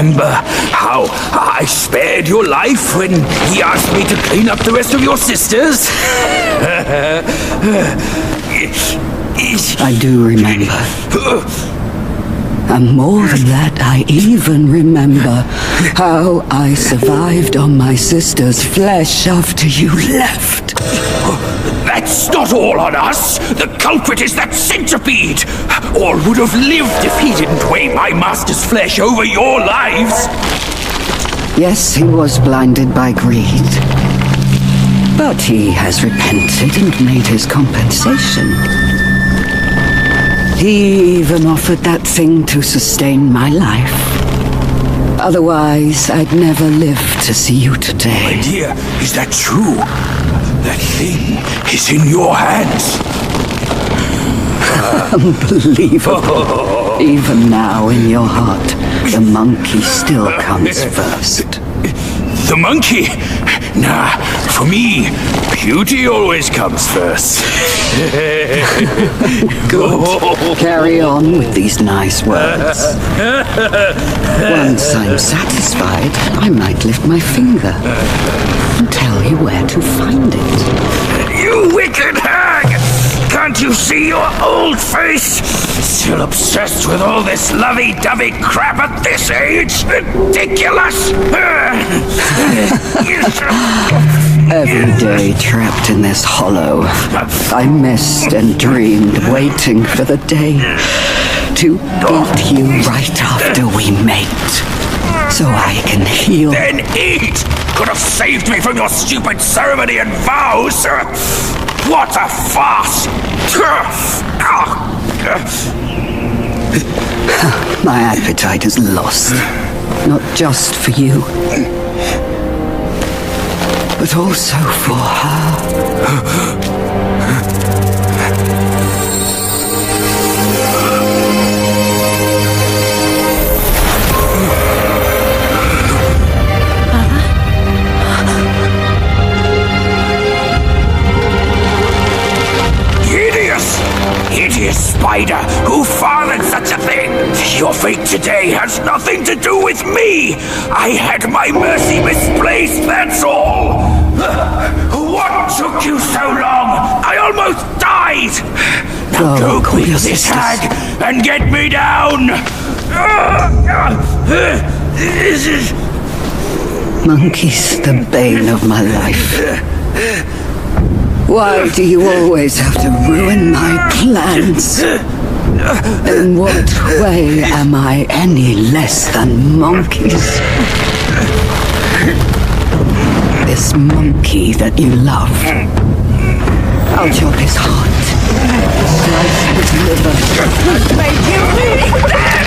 remember how I spared your life when he asked me to clean up the rest of your sisters? I do remember. And more than that, I even remember how I survived on my sister's flesh after you left. That's not all on us! The culprit is that centipede! All would have lived if he didn't weigh my master's flesh over your lives! Yes, he was blinded by greed. But he has repented and made his compensation. He even offered that thing to sustain my life. Otherwise, I'd never live to see you today. My dear, is that true? That thing is in your hands. Unbelievable. Even now, in your heart, the monkey still comes first. The monkey? Nah, for me, beauty always comes first. Good. Carry on with these nice words. Once I'm satisfied, I might lift my finger and tell you where to find it. You wicked hag! Can't you see your old face? Still obsessed with all this lovey-dovey crap at this age? Ridiculous! Every day trapped in this hollow, I missed and dreamed, waiting for the day to eat you right after we mate, so I can heal. Then eat! Could have saved me from your stupid ceremony and vows! What a farce! My appetite is lost, not just for you, but also for her. Hideous spider! Who fathered such a thing? Your fate today has nothing to do with me! I had my mercy misplaced, that's all! What took you so long? I almost died! Now go quick, this hag, and get me down! Monkey's the bane of my life. Why do you always have to ruin my plans? In what way am I any less than monkeys? This monkey that you love, I'll chop his heart, slice his liver, and make you eat them!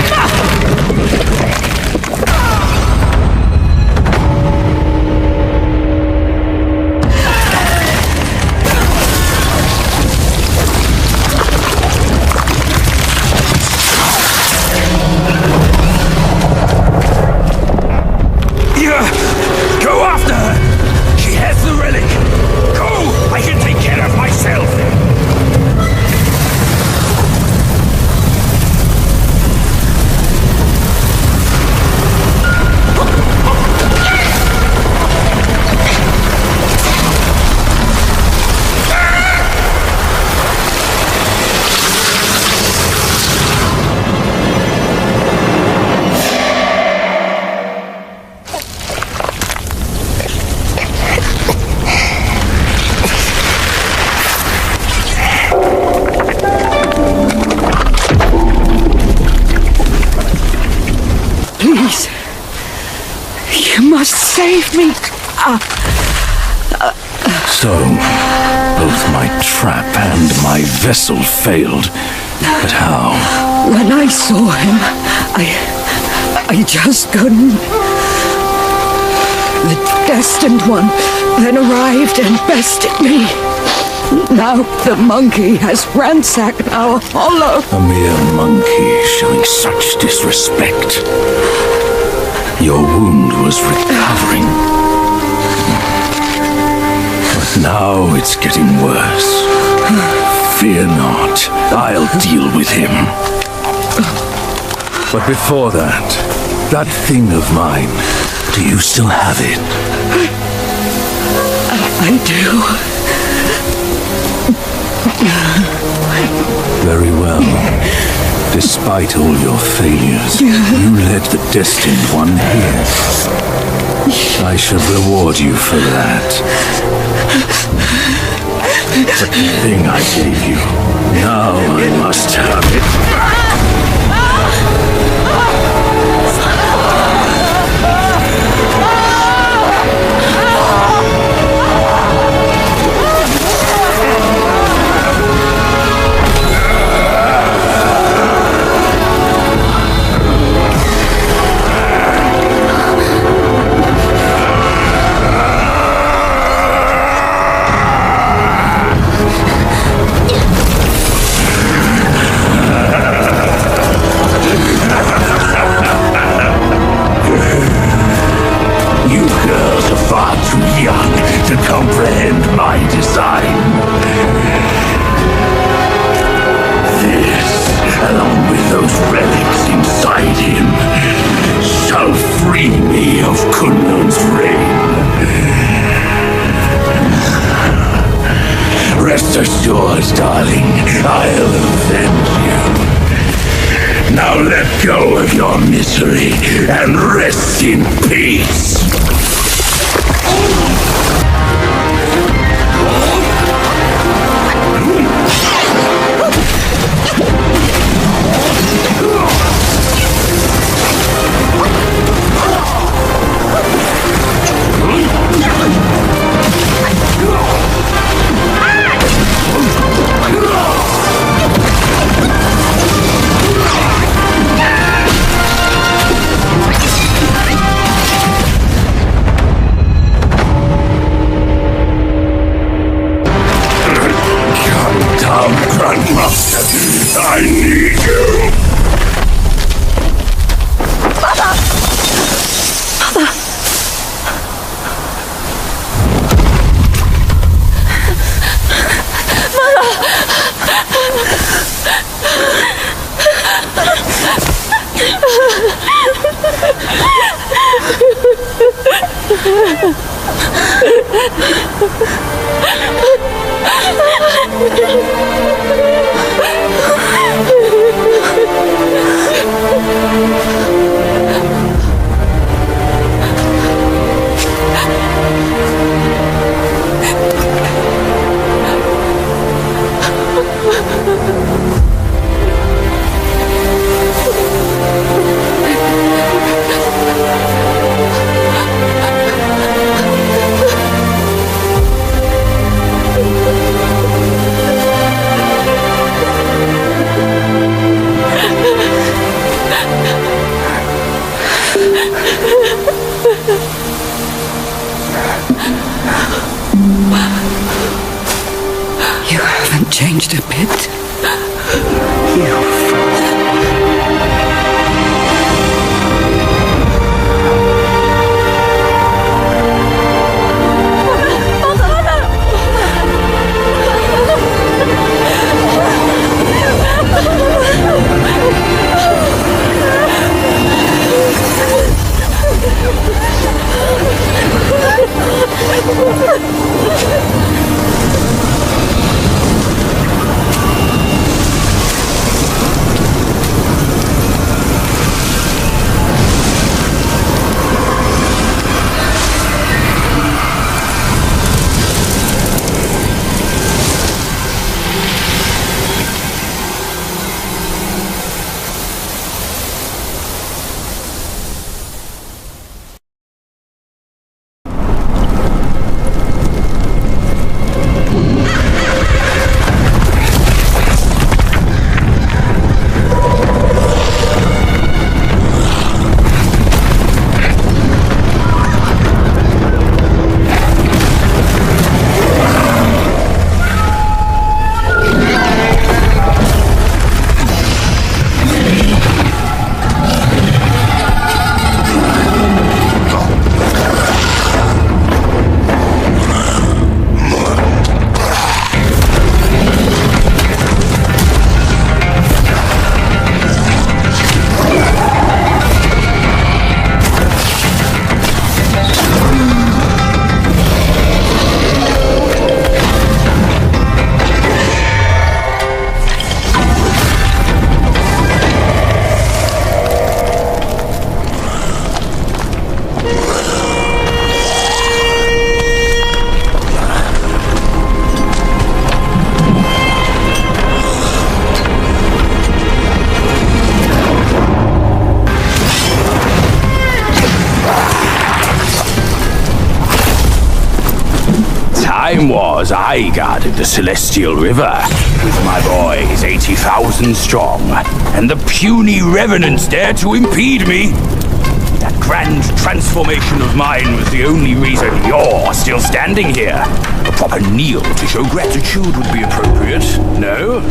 Go after her! She has the relic! Go! I can take care of myself! Save me! So, both my trap and my vessel failed. But how? When I saw him, I just couldn't. The destined one then arrived and bested me. Now the monkey has ransacked our hollow. A mere monkey showing such disrespect. Your wound was recovering. But now it's getting worse. Fear not, I'll deal with him. But before that, That thing of mine, do you still have it? I do. Very well. Despite all your failures, you led the Destined One here. I shall reward you for that. But the thing I gave you, now I must have it. To comprehend my design. This, along with those relics inside him, shall free me of Kunlun's reign. Rest assured, darling, I'll avenge you. Now let go of your misery and rest in peace. Grandmaster, I need you! Mother! You haven't changed a bit. You time was I guarded the Celestial River with my boys 80,000 strong, and the puny revenants dared to impede me. That grand transformation of mine was the only reason you're still standing here. A proper kneel to show gratitude would be appropriate, no?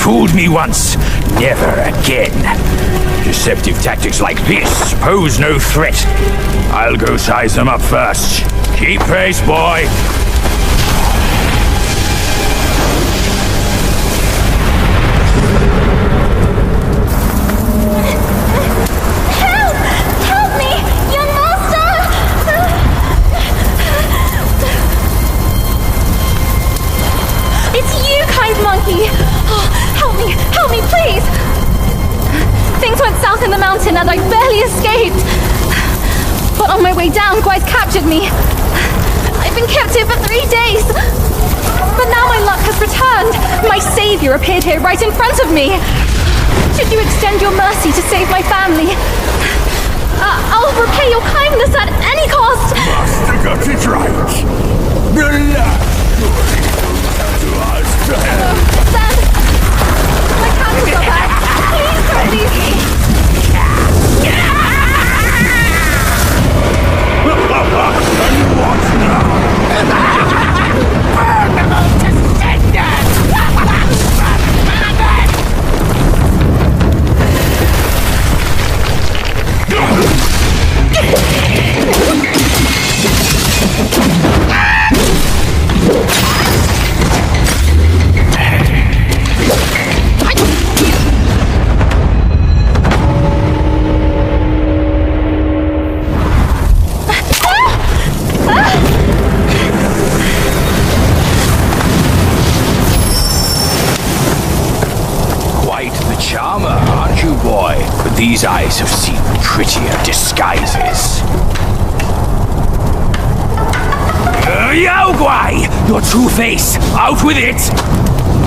Fooled me once, never again. Deceptive tactics like this pose no threat. I'll go size them up first. Keep pace, boy. Help! Help me! Young master! It's you, kind monkey! Oh, help me, please! Things went south in the mountain and I barely escaped. But on my way down, Gwais captured me. I've been kept here for 3 days. But now my luck has returned. My savior appeared here right in front of me. Should you extend your mercy to save my family? I'll repay your kindness at any cost. Master got it right. Sam, my candles are back. Please don't leave me. These eyes have seen prettier disguises. Yao Guai! Your true face! Out with it!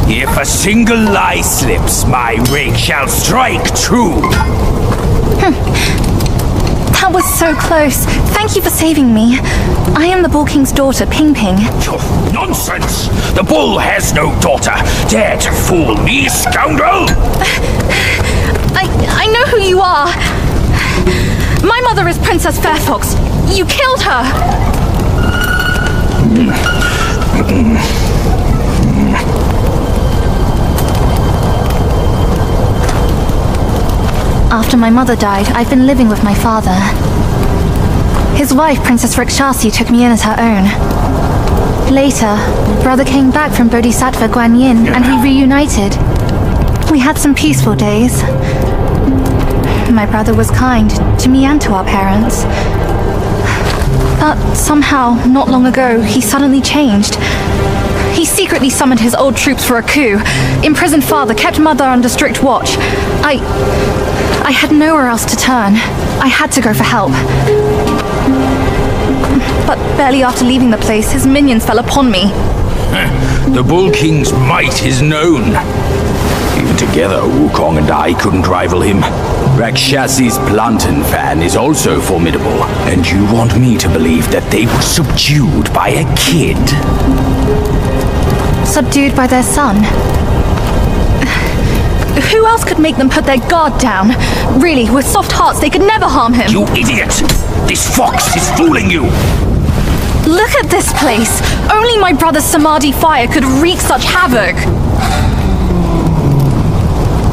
If a single lie slips, my rake shall strike true! That was so close. Thank you for saving me. I am the Bull King's daughter, Ping Ping. Nonsense! The bull has no daughter! Dare to fool me, scoundrel! I know who you are. My mother is Princess Fairfox. You killed her. After my mother died, I've been living with my father. His wife, Princess Rakshasi, took me in as her own. Later, brother came back from Bodhisattva Guanyin and we reunited. We had some peaceful days. My brother was kind to me and to our parents. But somehow, not long ago, he suddenly changed. He secretly summoned his old troops for a coup, imprisoned father, kept mother under strict watch. I had nowhere else to turn. I had to go for help. But barely after leaving the place, his minions fell upon me. The Bull King's might is known. Even together, Wukong and I couldn't rival him. Rakshasi's Planten fan is also formidable, and you want me to believe that they were subdued by a kid? Subdued by their son? Who else could make them put their guard down? Really, with soft hearts, they could never harm him. You idiot! This fox is fooling you! Look at this place! Only my brother's Samadhi fire could wreak such havoc!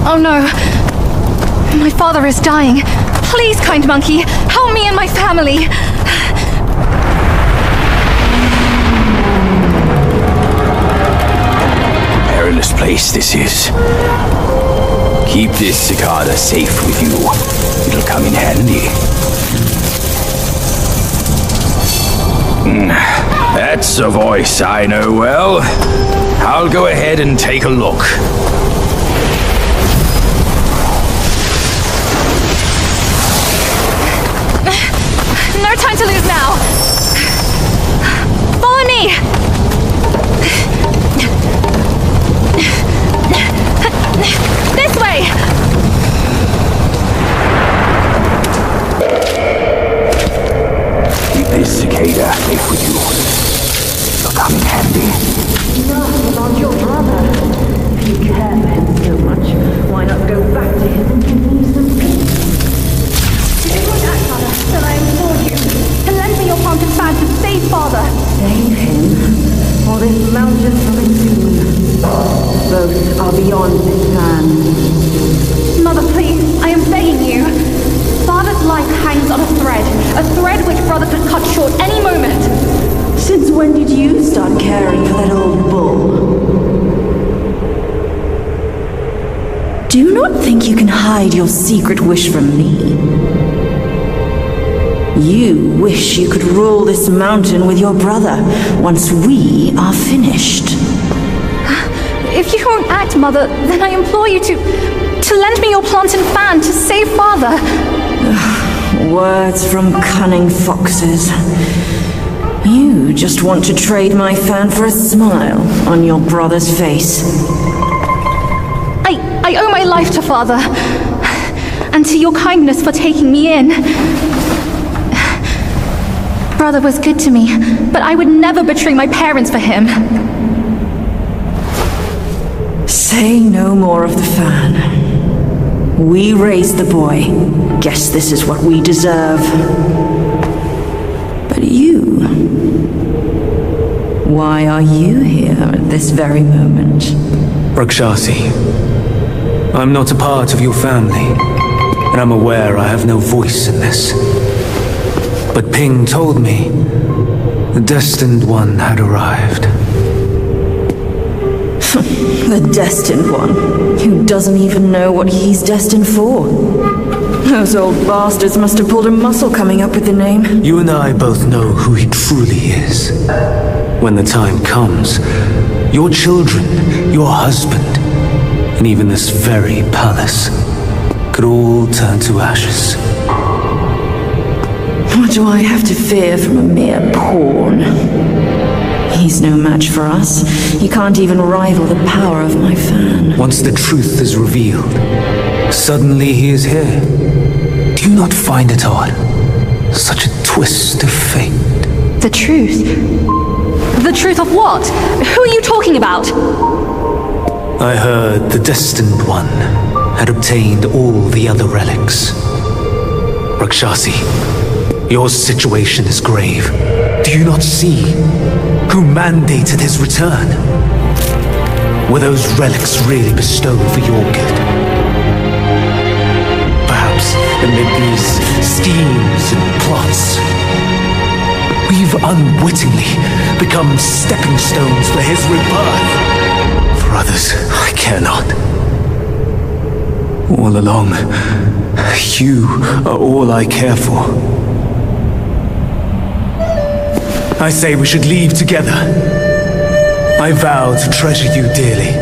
Oh no. My father is dying. Please, kind monkey, help me and my family. Perilous place this is. Keep this cicada safe with you. It'll come in handy. That's a voice I know well. I'll go ahead and take a look. No time to lose now. Follow me. aren't your brother. If you care for him so much, why not go back to him and give me some peace? Do not act, Mother, then I implore you to lend me your fountain fan to save Father. Save him, or this mountain from its doom. Both are beyond this plan. Mother, please, I am begging you. Father's life hangs on a thread which Brother could cut short any moment. Since when did you start caring for that old bull? Do not think you can hide your secret wish from me. You wish you could rule this mountain with your brother once we are finished. If you won't act, Mother, then I implore you to lend me your plantain fan to save Father. Words from cunning foxes. You just want to trade my fan for a smile on your brother's face. I owe my life to Father, and to your kindness for taking me in. Brother was good to me, but I would never betray my parents for him. Say no more of the fan. We raised the boy. Guess this is what we deserve. But you... why are you here at this very moment? Rakshasi, I'm not a part of your family, and I'm aware I have no voice in this. But Ping told me the Destined One had arrived. The Destined One, who doesn't even know what he's destined for. Those old bastards must have pulled a muscle coming up with the name. You and I both know who he truly is. When the time comes, your children, your husband, and even this very palace could all turn to ashes. What do I have to fear from a mere pawn? He's no match for us. He can't even rival the power of my fan. Once the truth is revealed, suddenly he is here. Do you not find it odd? Such a twist of fate. The truth? The truth of what? Who are you talking about? I heard the Destined One had obtained all the other relics. Rakshasi, your situation is grave. Do you not see who mandated his return? Were those relics really bestowed for your good? Perhaps amid these schemes and plots, we've unwittingly become stepping stones for his rebirth. For others, I care not. All along, you are all I care for. I say we should leave together. I vow to treasure you dearly,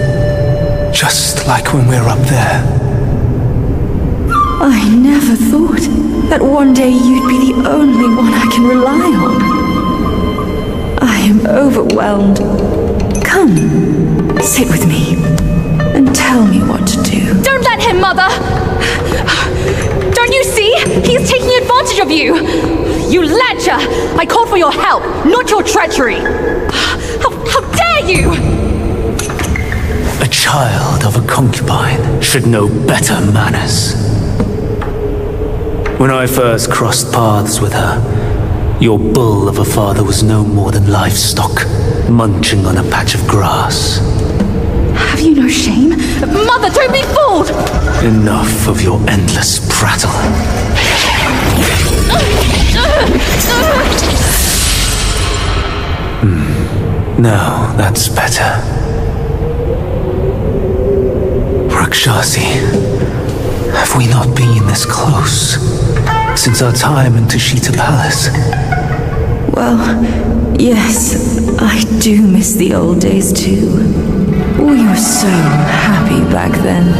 just like when we're up there. I never thought that one day you'd be the only one I can rely on. I am overwhelmed. Come, sit with me, and tell me what to do. Don't let him, Mother! Don't you see? He's taking advantage of you! You lecher! I called for your help, not your treachery! How dare you! A child of a concubine should know better manners. When I first crossed paths with her, your bull of a father was no more than livestock, munching on a patch of grass. Have you no shame? Mother, don't be fooled! Enough of your endless prattle. Now that's better. Rakshasi, have we not been this close since our time in Tushita Palace? Well, yes, I do miss the old days too. We were so happy back then.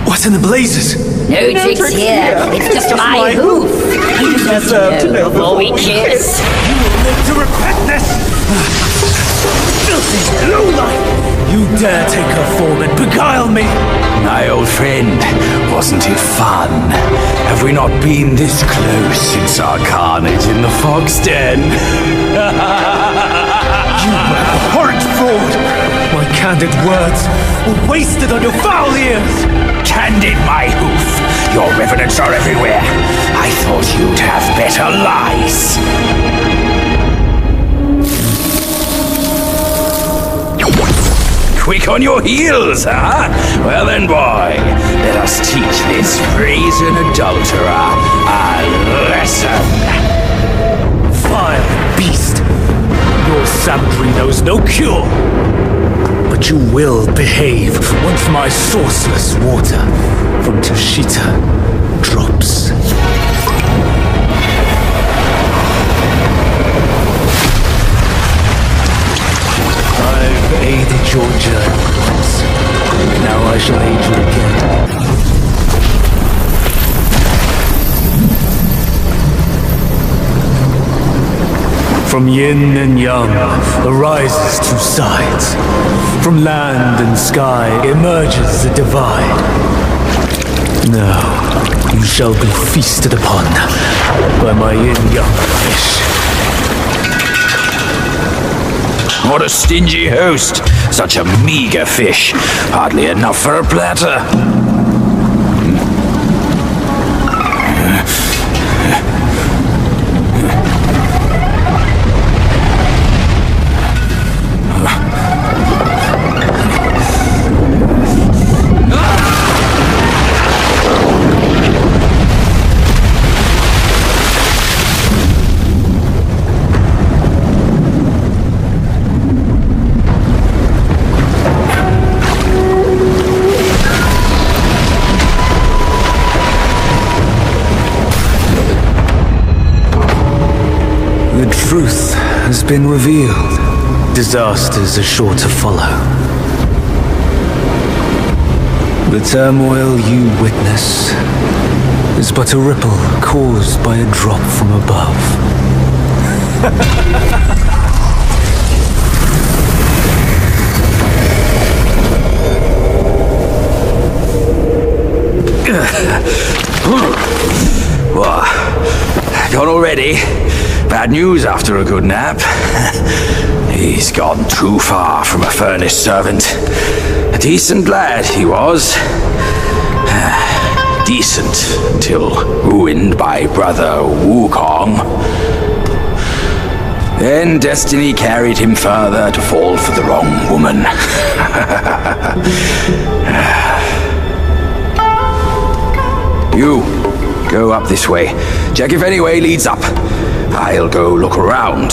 What in the blazes? No tricks here. It's just my hoof. You deserve to know before we kiss. You will live to regret this! Filthy lowlife! You dare take her form and beguile me! My old friend, wasn't it fun? Have we not been this close since our carnage in the fox den? You abhorrent fraud! My candid words were wasted on your foul ears! Candid, my hoof! Your revenants are everywhere! I thought you'd have better lies! Quick on your heels, huh? Well then, boy, let us teach this brazen adulterer a lesson. Vile beast! Your savagery knows no cure. But you will behave once my sourceless water from Tashita drops. I've aided your journey once. Now I shall aid you again. From yin and yang arises two sides. From land and sky emerges a divide. Now you shall be feasted upon by my yin-yang fish. What a stingy host! Such a meager fish. Hardly enough for a platter. The truth has been revealed. Disasters are sure to follow. The turmoil you witness is but a ripple caused by a drop from above. Gone already? Bad news after a good nap. He's gone too far from a furnace servant. A decent lad he was. Decent until ruined by brother Wukong. Then destiny carried him further to fall for the wrong woman. You, go up this way. Check if any way leads up. I'll go look around.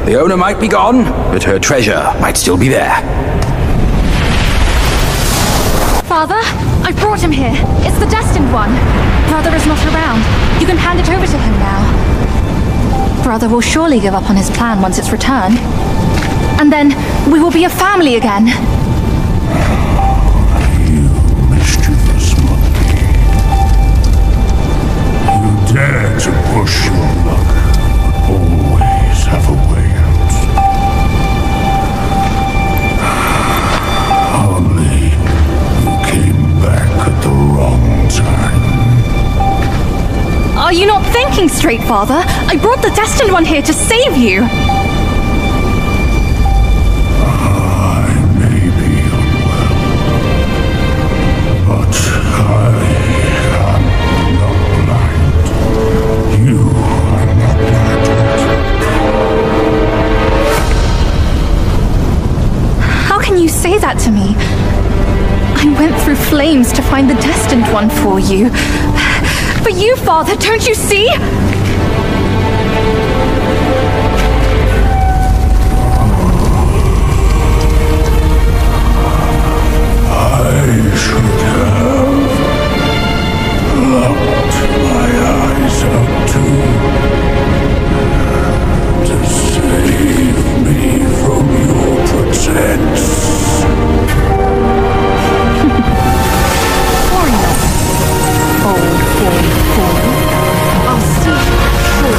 The owner might be gone, but her treasure might still be there. Father, I've brought him here. It's the destined one. Brother is not around. You can hand it over to him now. Brother will surely give up on his plan once it's returned. And then we will be a family again. You mischievous monkey. You dare to push your luck. Always have a way out. Only you came back at the wrong time. Are you not thinking straight, Father? I brought the destined one here to save you. I may be unwell, but I am not blind. You are not blind. How can you say that to me? I went through flames to find the destined one for you. But you, Father, don't you see? I should have locked my eyes out to save me from your pretense. I'll see you.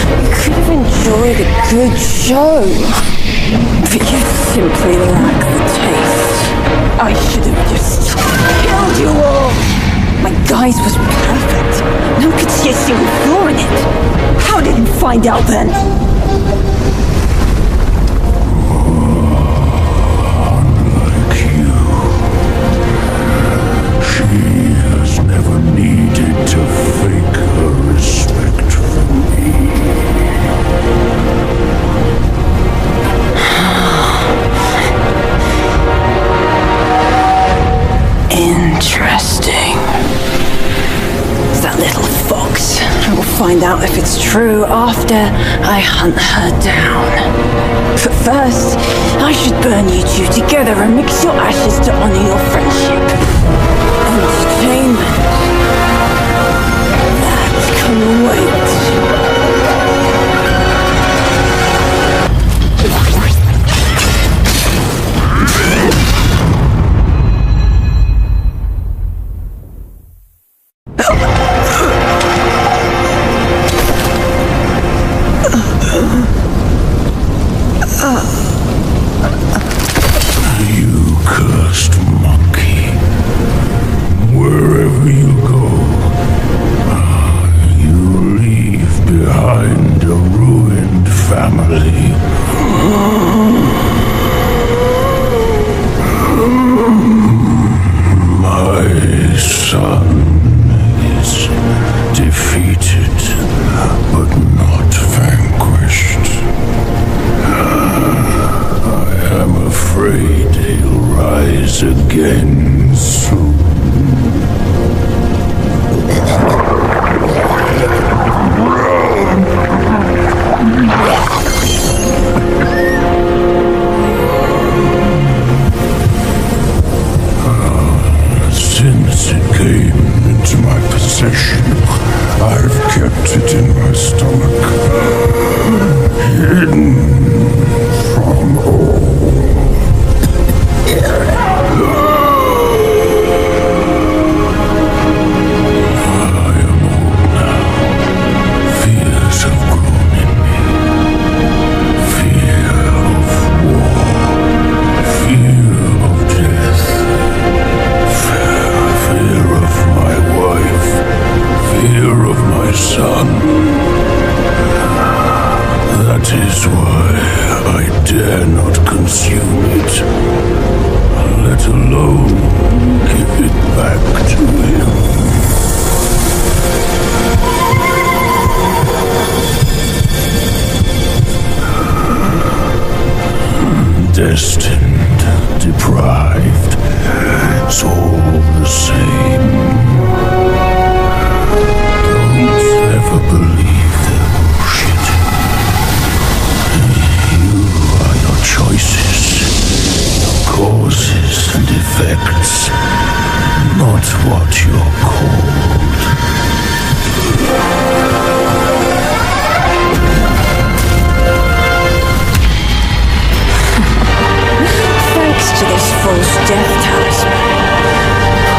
You could have enjoyed a good show, but you simply lack the taste. I should have just killed you all. My guise was perfect. No one could see a single flaw in it. How did you find out then? Unlike you, she has never needed to fake her respect for me. Interesting. That little fox. I will find out if it's true after I hunt her down. But first, I should burn you two together and mix your ashes to honor your friendship. Entertainment. That can wait. You cursed monkey. Wherever you go, you leave behind a ruined family. My son is defeated, but not vanquished. I am afraid he'll rise again soon. Since it came into my possession, I've kept it in my stomach, hidden from all. I am old now. Fears have grown in me. Fear of war. Fear of death. Fear of my wife. Fear of my son. That is why I dare not consume it, let alone give it back to him. Destined, deprived, it's all the same. Don't ever believe their bullshit. You are your choices, your causes and effects, not what you're called. Thanks to this false death talisman.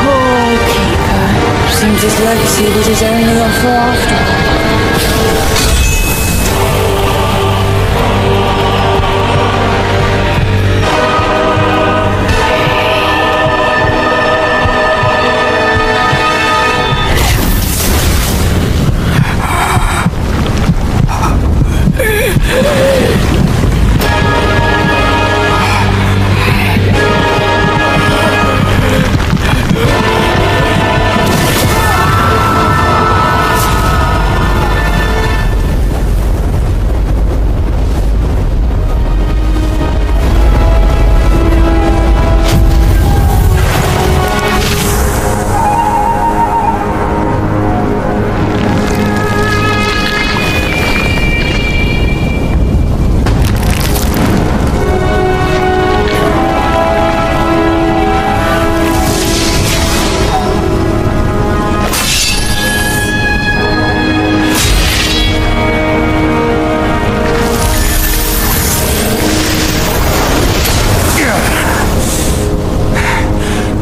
Poor keeper. Seems his legacy was his only offer after all.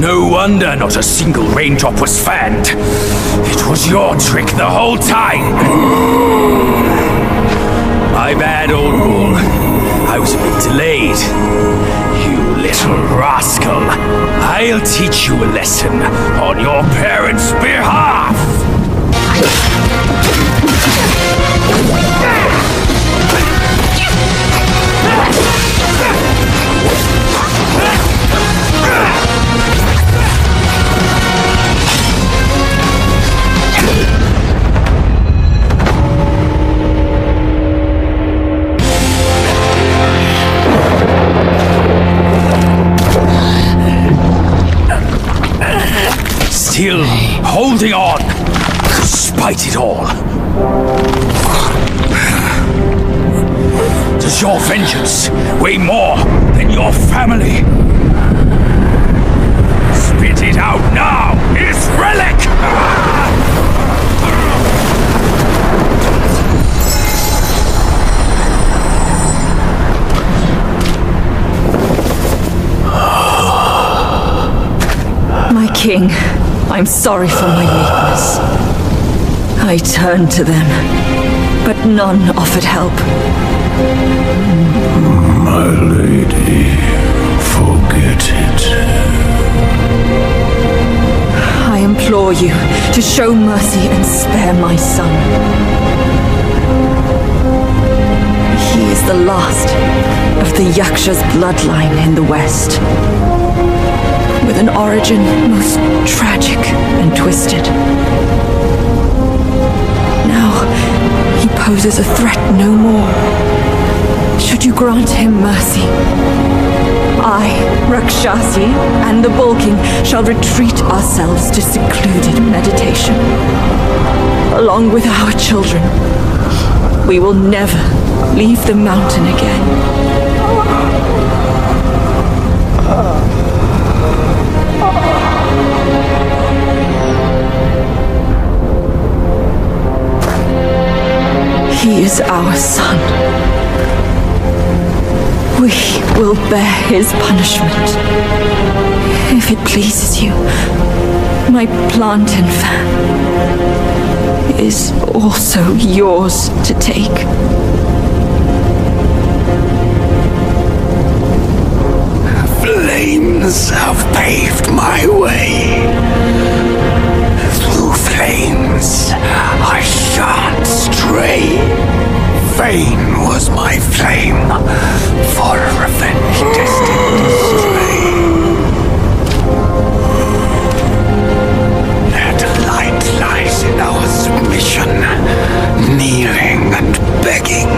No wonder not a single raindrop was fanned. It was your trick the whole time. My bad, old bull. I was a bit delayed. You little rascal. I'll teach you a lesson on your parents' behalf! Still holding on, despite it all. Does your vengeance weigh more than your family? Spit it out now, his relic! My king, I'm sorry for my weakness. I turned to them, but none offered help. My lady, forget it. I implore you to show mercy and spare my son. He is the last of the Yaksha's bloodline in the West, with an origin most tragic and twisted. Now, he poses a threat no more. Should you grant him mercy, I, Rakshasi, and the Bull King shall retreat ourselves to secluded meditation. Along with our children, we will never leave the mountain again. He is our son. We will bear his punishment. If it pleases you, my plantain fan is also yours to take. Flames have paved my way. Through flames I shan't stray. Fame was my flame, for revenge destined to stray. That light lies in our submission, kneeling and begging.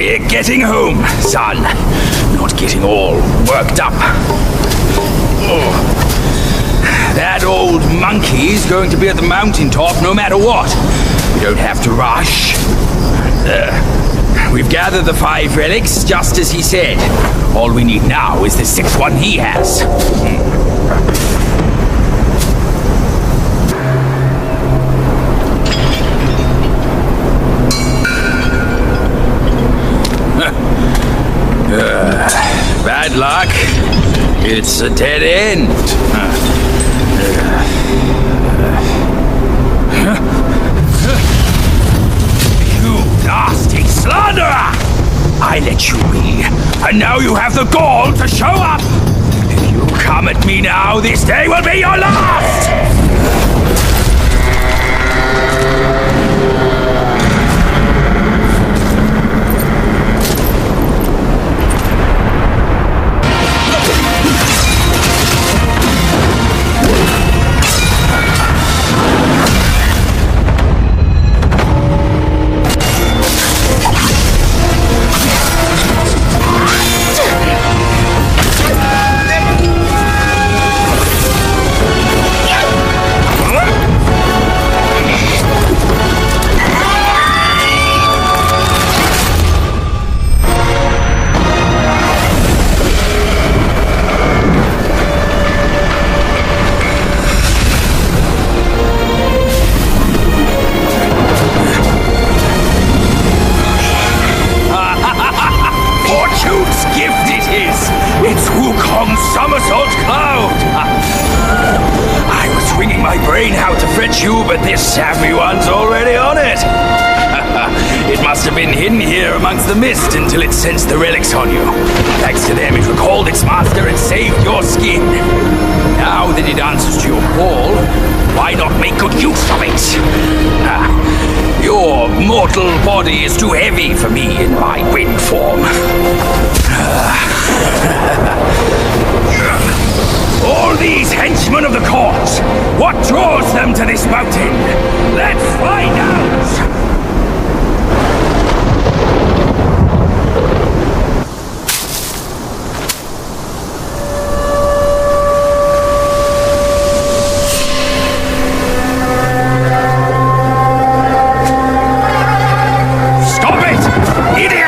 We're getting home, son. Not getting all worked up. Oh. That old monkey's going to be at the mountaintop no matter what. We don't have to rush. We've gathered the 5 relics just as he said. All we need now is the 6th one he has. Bad luck. It's a dead end. You nasty slanderer! I let you be, and now you have the gall to show up! If you come at me now, this day will be your last! But this savvy one's already on it. It must have been hidden here amongst the mist until it sensed the relics on you. Thanks to them, it recalled its master and saved your skin. Now that it answers to your call, why not make good use of it? Your mortal body is too heavy for me in my wind form. All these henchmen of the court, what draws them to this mountain? Let's find out! Stop it! Idiot!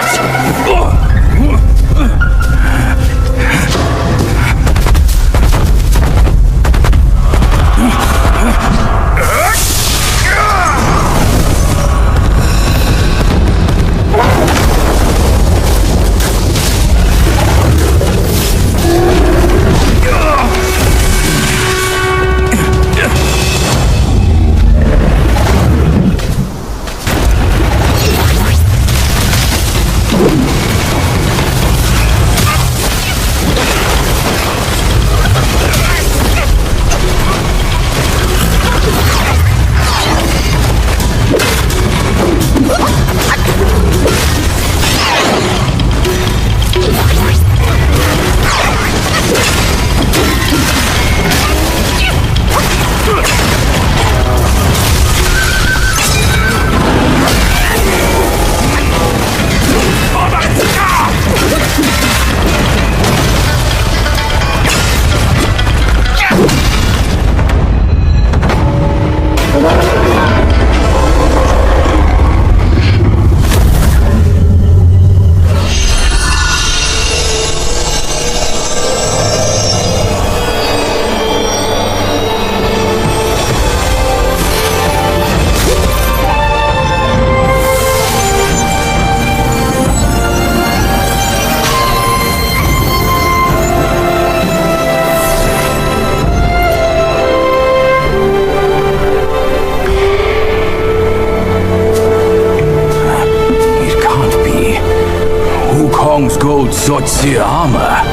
Zotzi armor.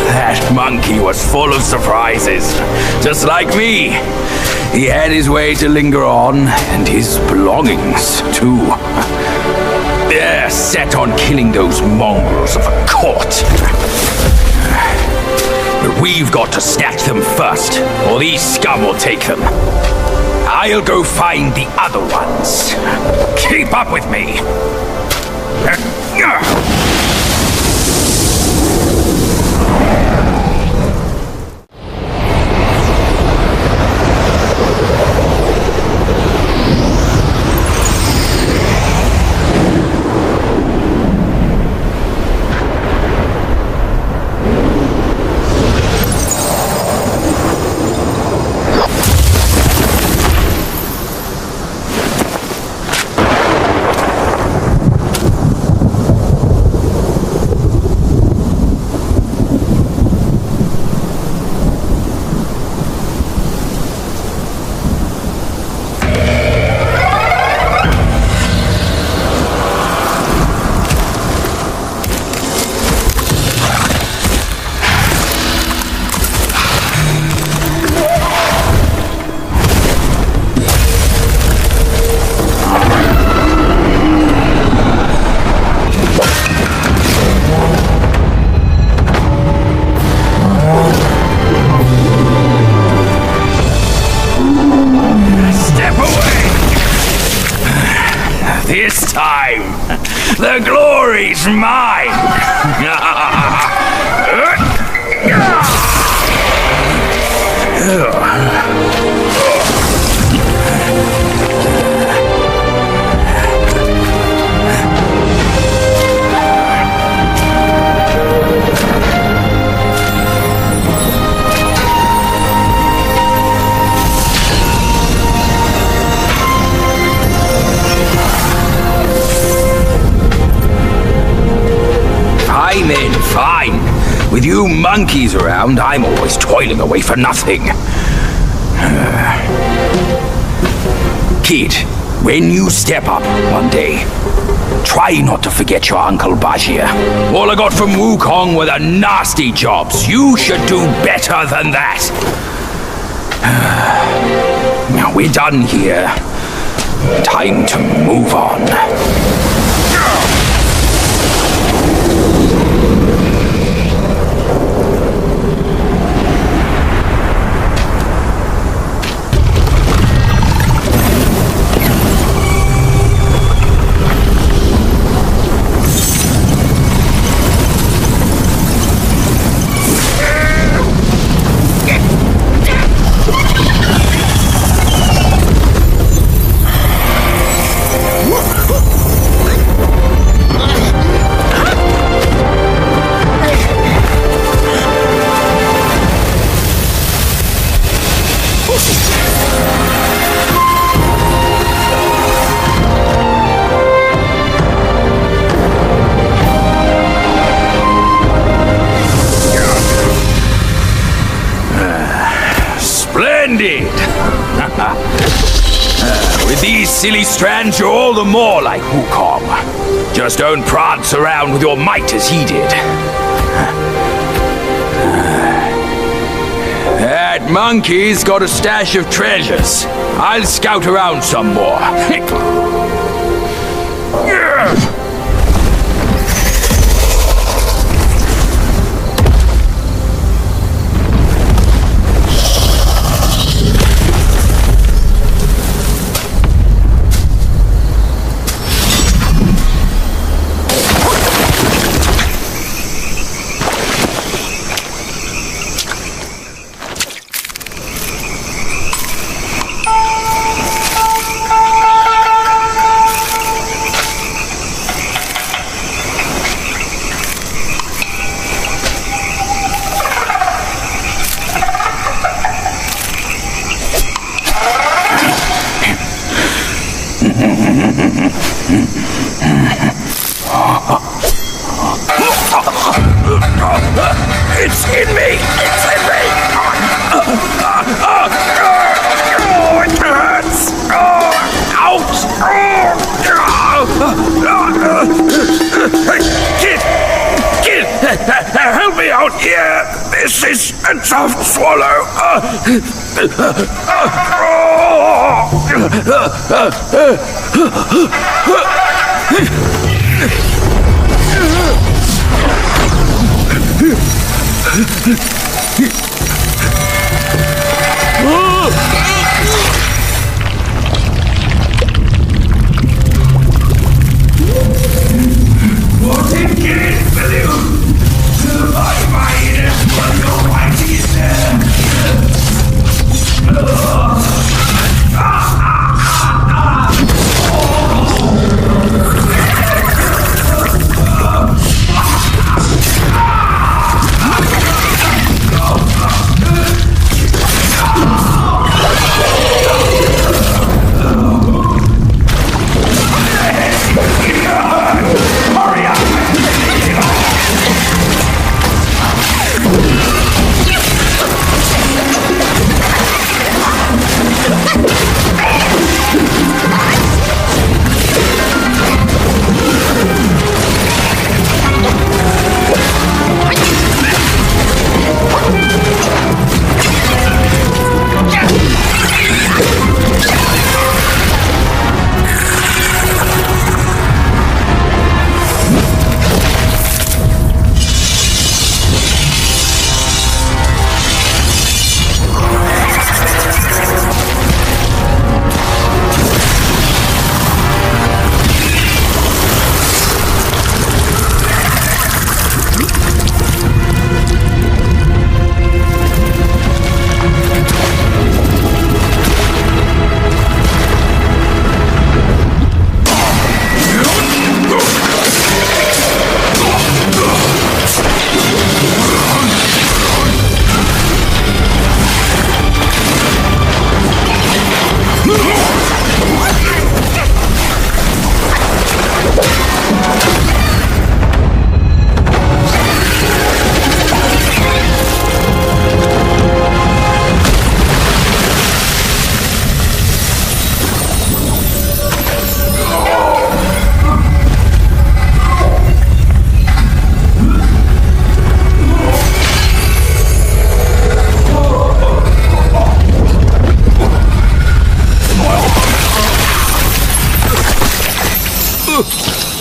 That monkey was full of surprises, just like me. He had his way to linger on, and his belongings, too. They're set on killing those mongrels of a court. But we've got to snatch them first, or these scum will take them. I'll go find the other ones. Keep up with me. This time, the glory's mine! Fine then, fine. With you monkeys around, I'm always toiling away for nothing. Kid, when you step up one day, try not to forget your Uncle Bajir. All I got from Wukong were the nasty jobs. You should do better than that. Now we're done here. Time to move on. Splendid! With these silly strands, you're all the more like Wukong. Just don't prance around with your might as he did. That monkey's got a stash of treasures. I'll scout around some more. It's in me! It's in me! It hurts! Ouch! Kid! Help me out here! This is a tough swallow!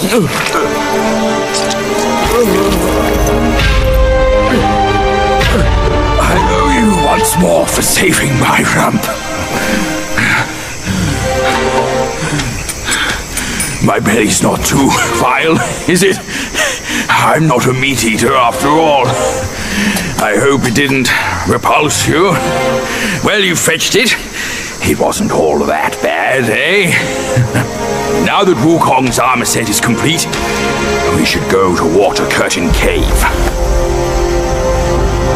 I owe you once more for saving my rump. My belly's not too vile, is it? I'm not a meat eater after all. I hope it didn't repulse you. Well, you fetched it. It wasn't all that bad, eh? Now that Wukong's armor set is complete, we should go to Water Curtain Cave.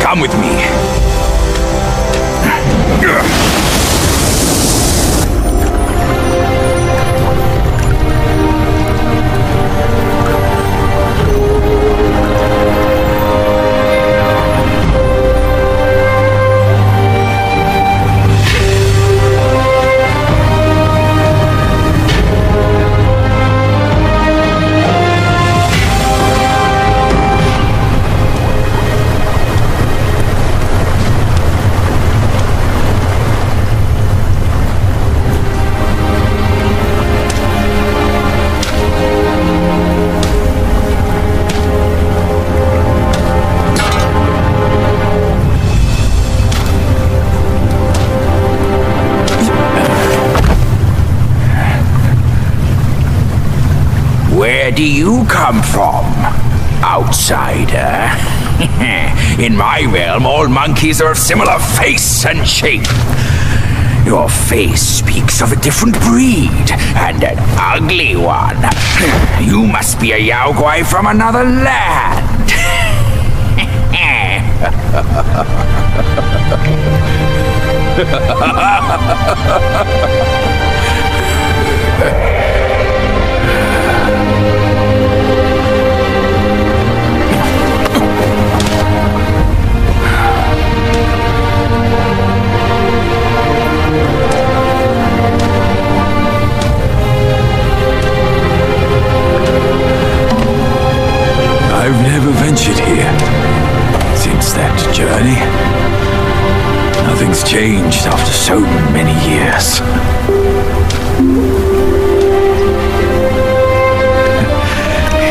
Come with me. Where do you come from, outsider? In my realm, all monkeys are of similar face and shape. Your face speaks of a different breed, and an ugly one. You must be a Yao Guai from another land. I've never ventured here since that journey. Nothing's changed after so many years.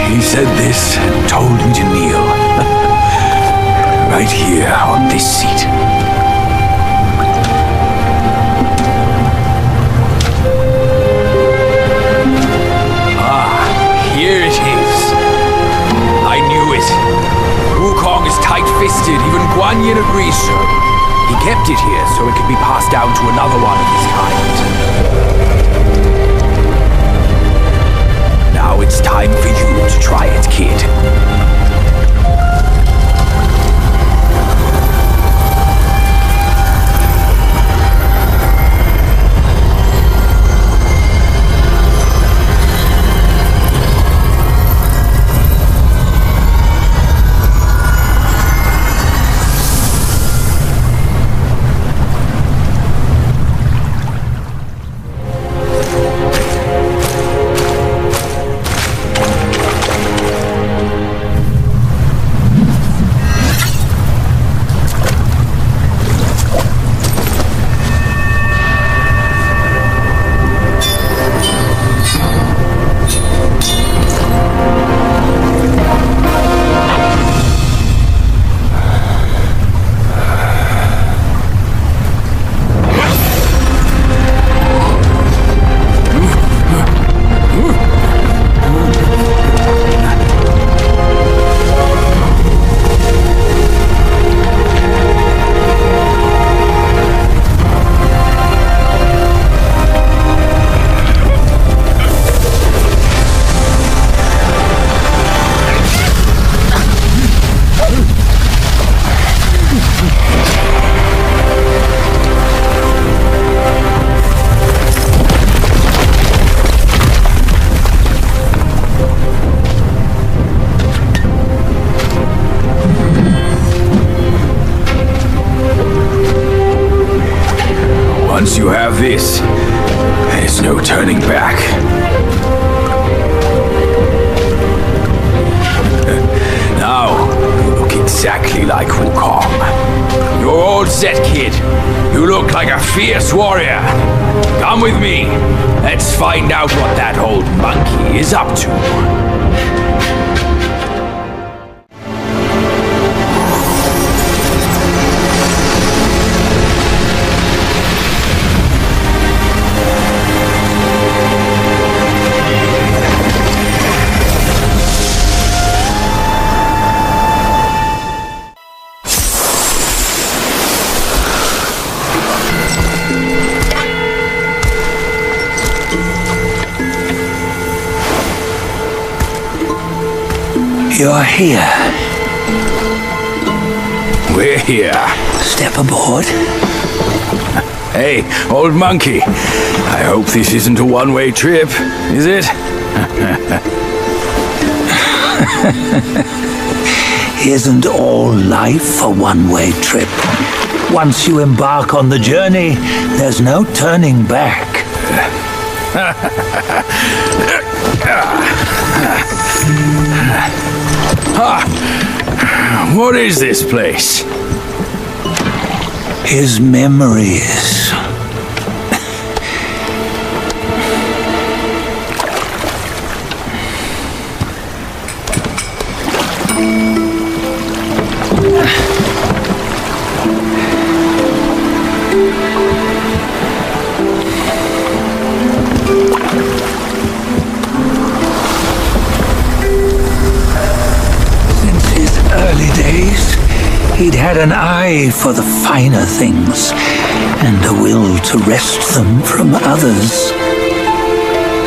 He said this and told me to kneel. Right here on this seat. Here it is. I knew it. Wukong is tight-fisted, even Guan Yin agrees so. He kept it here so it could be passed down to another one of his kind. Now it's time for you to try it, kid. Once you have this, there's no turning back. Now, you look exactly like Wukong. You're all set, kid. You look like a fierce warrior. Come with me. Let's find out what that old monkey is up to. You're here. We're here. Step aboard. Hey, old monkey. I hope this isn't a one-way trip, is it? Isn't all life a one-way trip? Once you embark on the journey, there's no turning back. What is this place? His memories. He'd had an eye for the finer things, and a will to wrest them from others.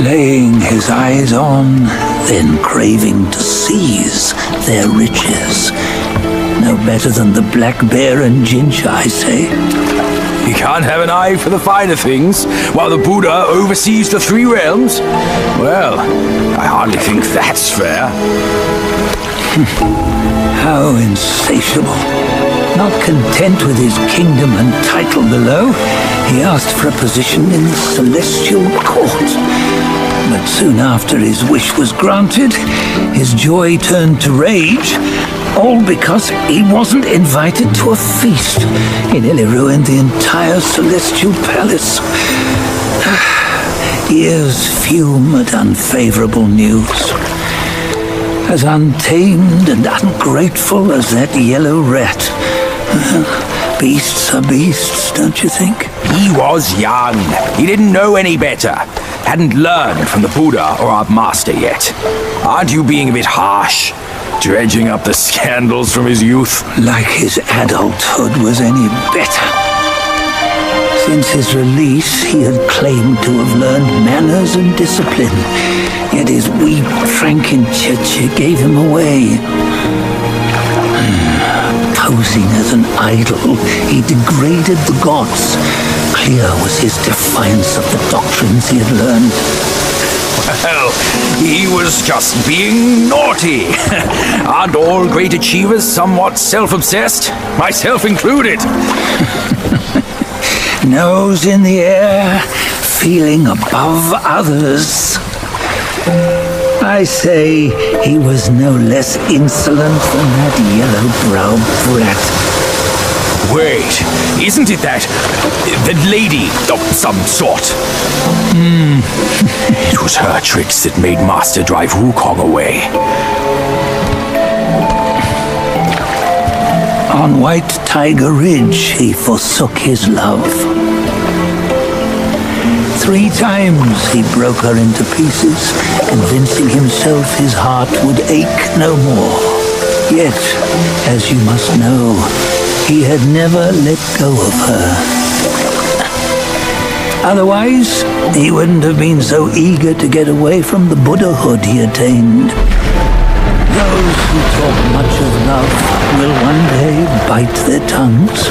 Laying his eyes on, then craving to seize their riches. No better than the black bear and Jinja, I say. You can't have an eye for the finer things, while the Buddha oversees the three realms? Well, I hardly think that's fair. How insatiable. Not content with his kingdom and title below, he asked for a position in the celestial court. But soon after his wish was granted, his joy turned to rage, all because he wasn't invited to a feast. He nearly ruined the entire celestial palace. Ears fume at unfavorable news. As untamed and ungrateful as that yellow rat. Beasts are beasts, don't you think? He was young. He didn't know any better. Hadn't learned from the Buddha or our master yet. Aren't you being a bit harsh? Dredging up the scandals from his youth? Like his adulthood was any better. Since his release, he had claimed to have learned manners and discipline. Yet his weak Frankenchurch gave him away. Posing as an idol, he degraded the gods. Clear was his defiance of the doctrines he had learned. Well, he was just being naughty. Aren't all great achievers somewhat self-obsessed? Myself included. Nose in the air, feeling above others. I say he was no less insolent than that yellow-browed brat. Wait, isn't it that lady of some sort? It was her tricks that made Master drive Wukong away. On White Tiger Ridge, he forsook his love. 3 times he broke her into pieces, convincing himself his heart would ache no more. Yet, as you must know, he had never let go of her. Otherwise, he wouldn't have been so eager to get away from the Buddhahood he attained. Those who talk much of love will one day bite their tongues.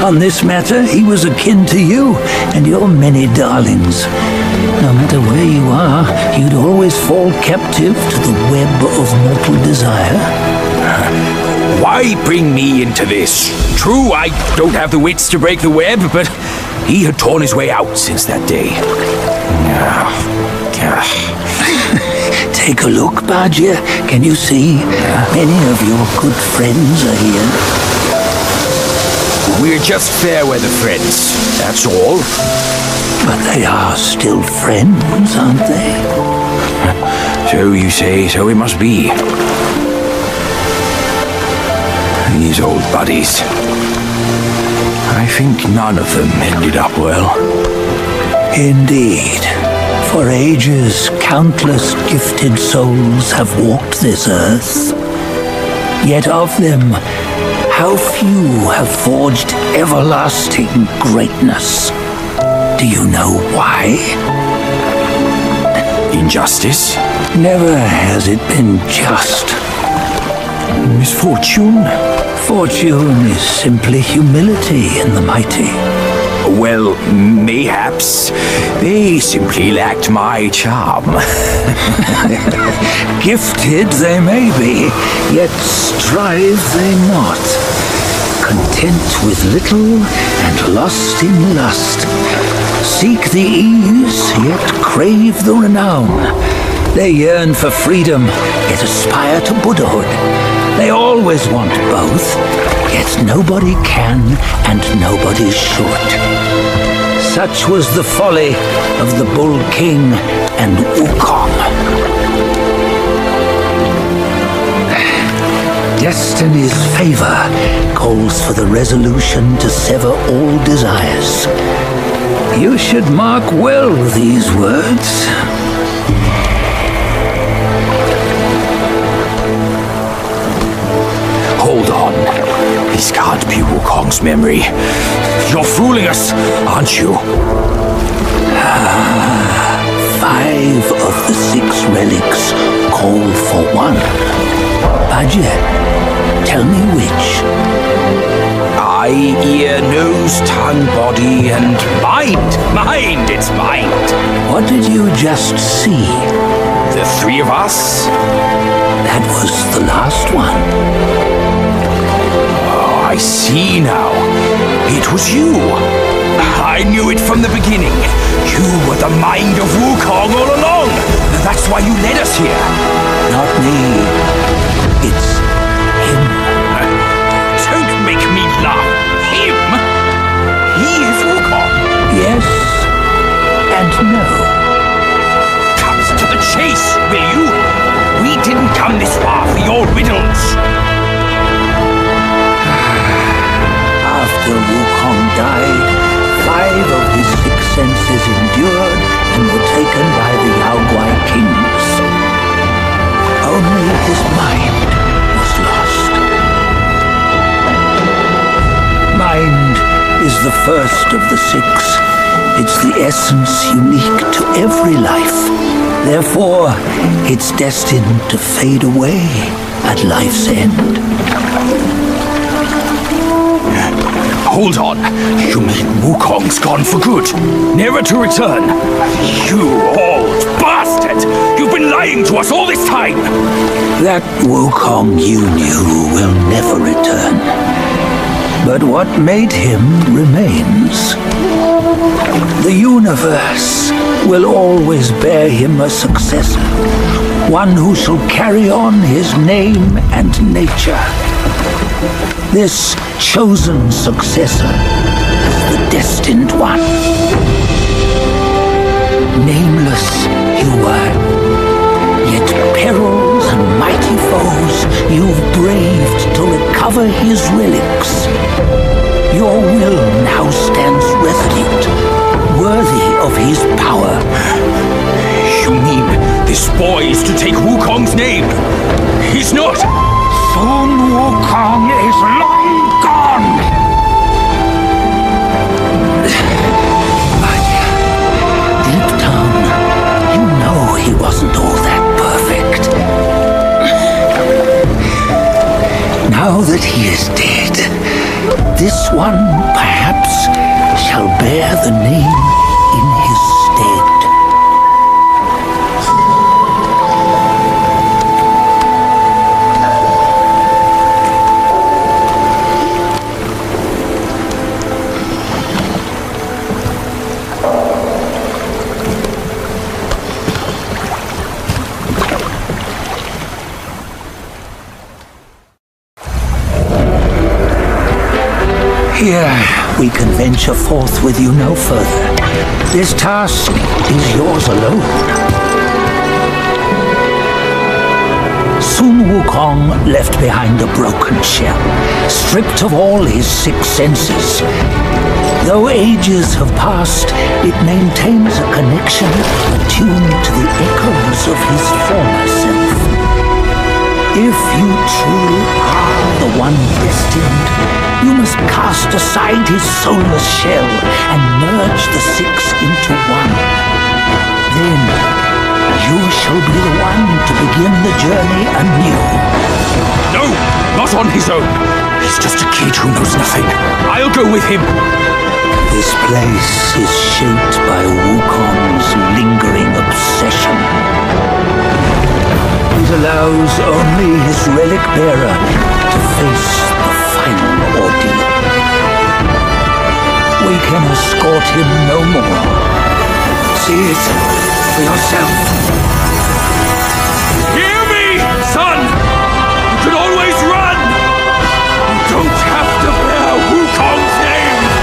On this matter, he was akin to you and your many darlings. No matter where you are, you'd always fall captive to the web of mortal desire. Why bring me into this? True, I don't have the wits to break the web, but he had torn his way out since that day. Take a look, Bajia. Can you see? Many of your good friends are here. We're just fair weather friends, that's all. But they are still friends, aren't they? So you say, so it must be. These old buddies. I think none of them ended up well. Indeed. For ages, countless gifted souls have walked this earth. Yet of them, how few have forged everlasting greatness? Do you know why? Injustice? Never has it been just. Misfortune? Fortune is simply humility in the mighty. Well, mayhaps they simply lacked my charm. Gifted they may be, yet strive they not. Content with little and lost in lust. Seek the ease, yet crave the renown. They yearn for freedom, yet aspire to Buddhahood. They always want both, yet nobody can and nobody should. Such was the folly of the Bull King and Wukong. Destiny's favor calls for the resolution to sever all desires. You should mark well these words. Hold on. This can't be Wukong's memory. You're fooling us, aren't you? 5 of the 6 relics call for one. Bajie, tell me which. Eye, ear, nose, tongue, body, and mind. Mind, it's mind. What did you just see? The 3 of us? That was the last one. Oh, I see now. It was you. I knew it from the beginning. You were the mind of Wukong all along. That's why you led us here. Not me. It's him. Don't make me laugh. Him? He is Wukong. Yes and no. Cut to the chase, will you? We didn't come this far for your riddles. After Wukong died, 5 of his 6 senses endured and were taken by the Yaoguai kings. Only his mind was lost. Mind is the first of the 6. It's the essence unique to every life. Therefore, it's destined to fade away at life's end. Hold on. You mean Wukong's gone for good? Never to return? You old bastard! You've been lying to us all this time! That Wukong you knew will never return. But what made him remains. The universe will always bear him a successor. One who shall carry on his name and nature. This chosen successor is the destined one. Nameless you were, yet perils and mighty foes you've braved to recover his relics. Your will now stands resolute, worthy of his power. You mean this boy is to take Wukong's name? He's not! Sun Wukong is long gone! Deep down, you know he wasn't all that perfect. Now that he is dead, this one perhaps shall bear the name in his stead. fear we can venture forth with you no further. This task is yours alone. Sun Wukong left behind a broken shell, stripped of all his six senses. Though ages have passed, it maintains a connection attuned to the echoes of his former self. If you truly are the one destined, you must cast aside his soulless shell and merge the six into one. Then you shall be the one to begin the journey anew. No, not on his own. He's just a kid who knows nothing. I'll go with him. This place is shaped by Wukong's lingering obsession. It allows only his relic bearer to face the final ordeal. We can escort him no more. See it for yourself. Hear me, son! You can always run! You don't have to bear Wukong's name!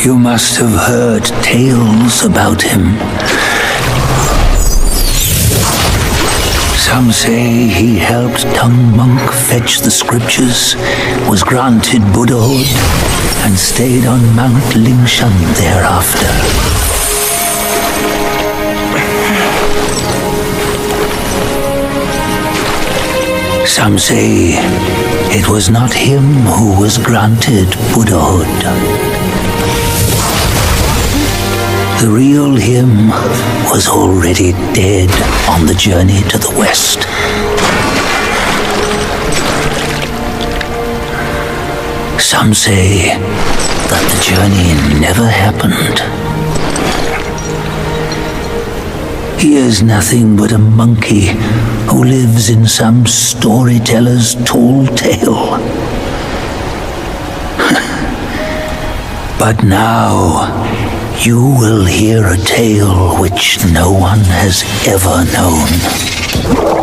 You must have heard tales about him. Some say he helped Tung Monk fetch the scriptures, was granted Buddhahood, and stayed on Mount Lingshan thereafter. Some say it was not him who was granted Buddhahood. The real him was already dead on the journey to the west. Some say that the journey never happened. He is nothing but a monkey who lives in some storyteller's tall tale. But now, you will hear a tale which no one has ever known.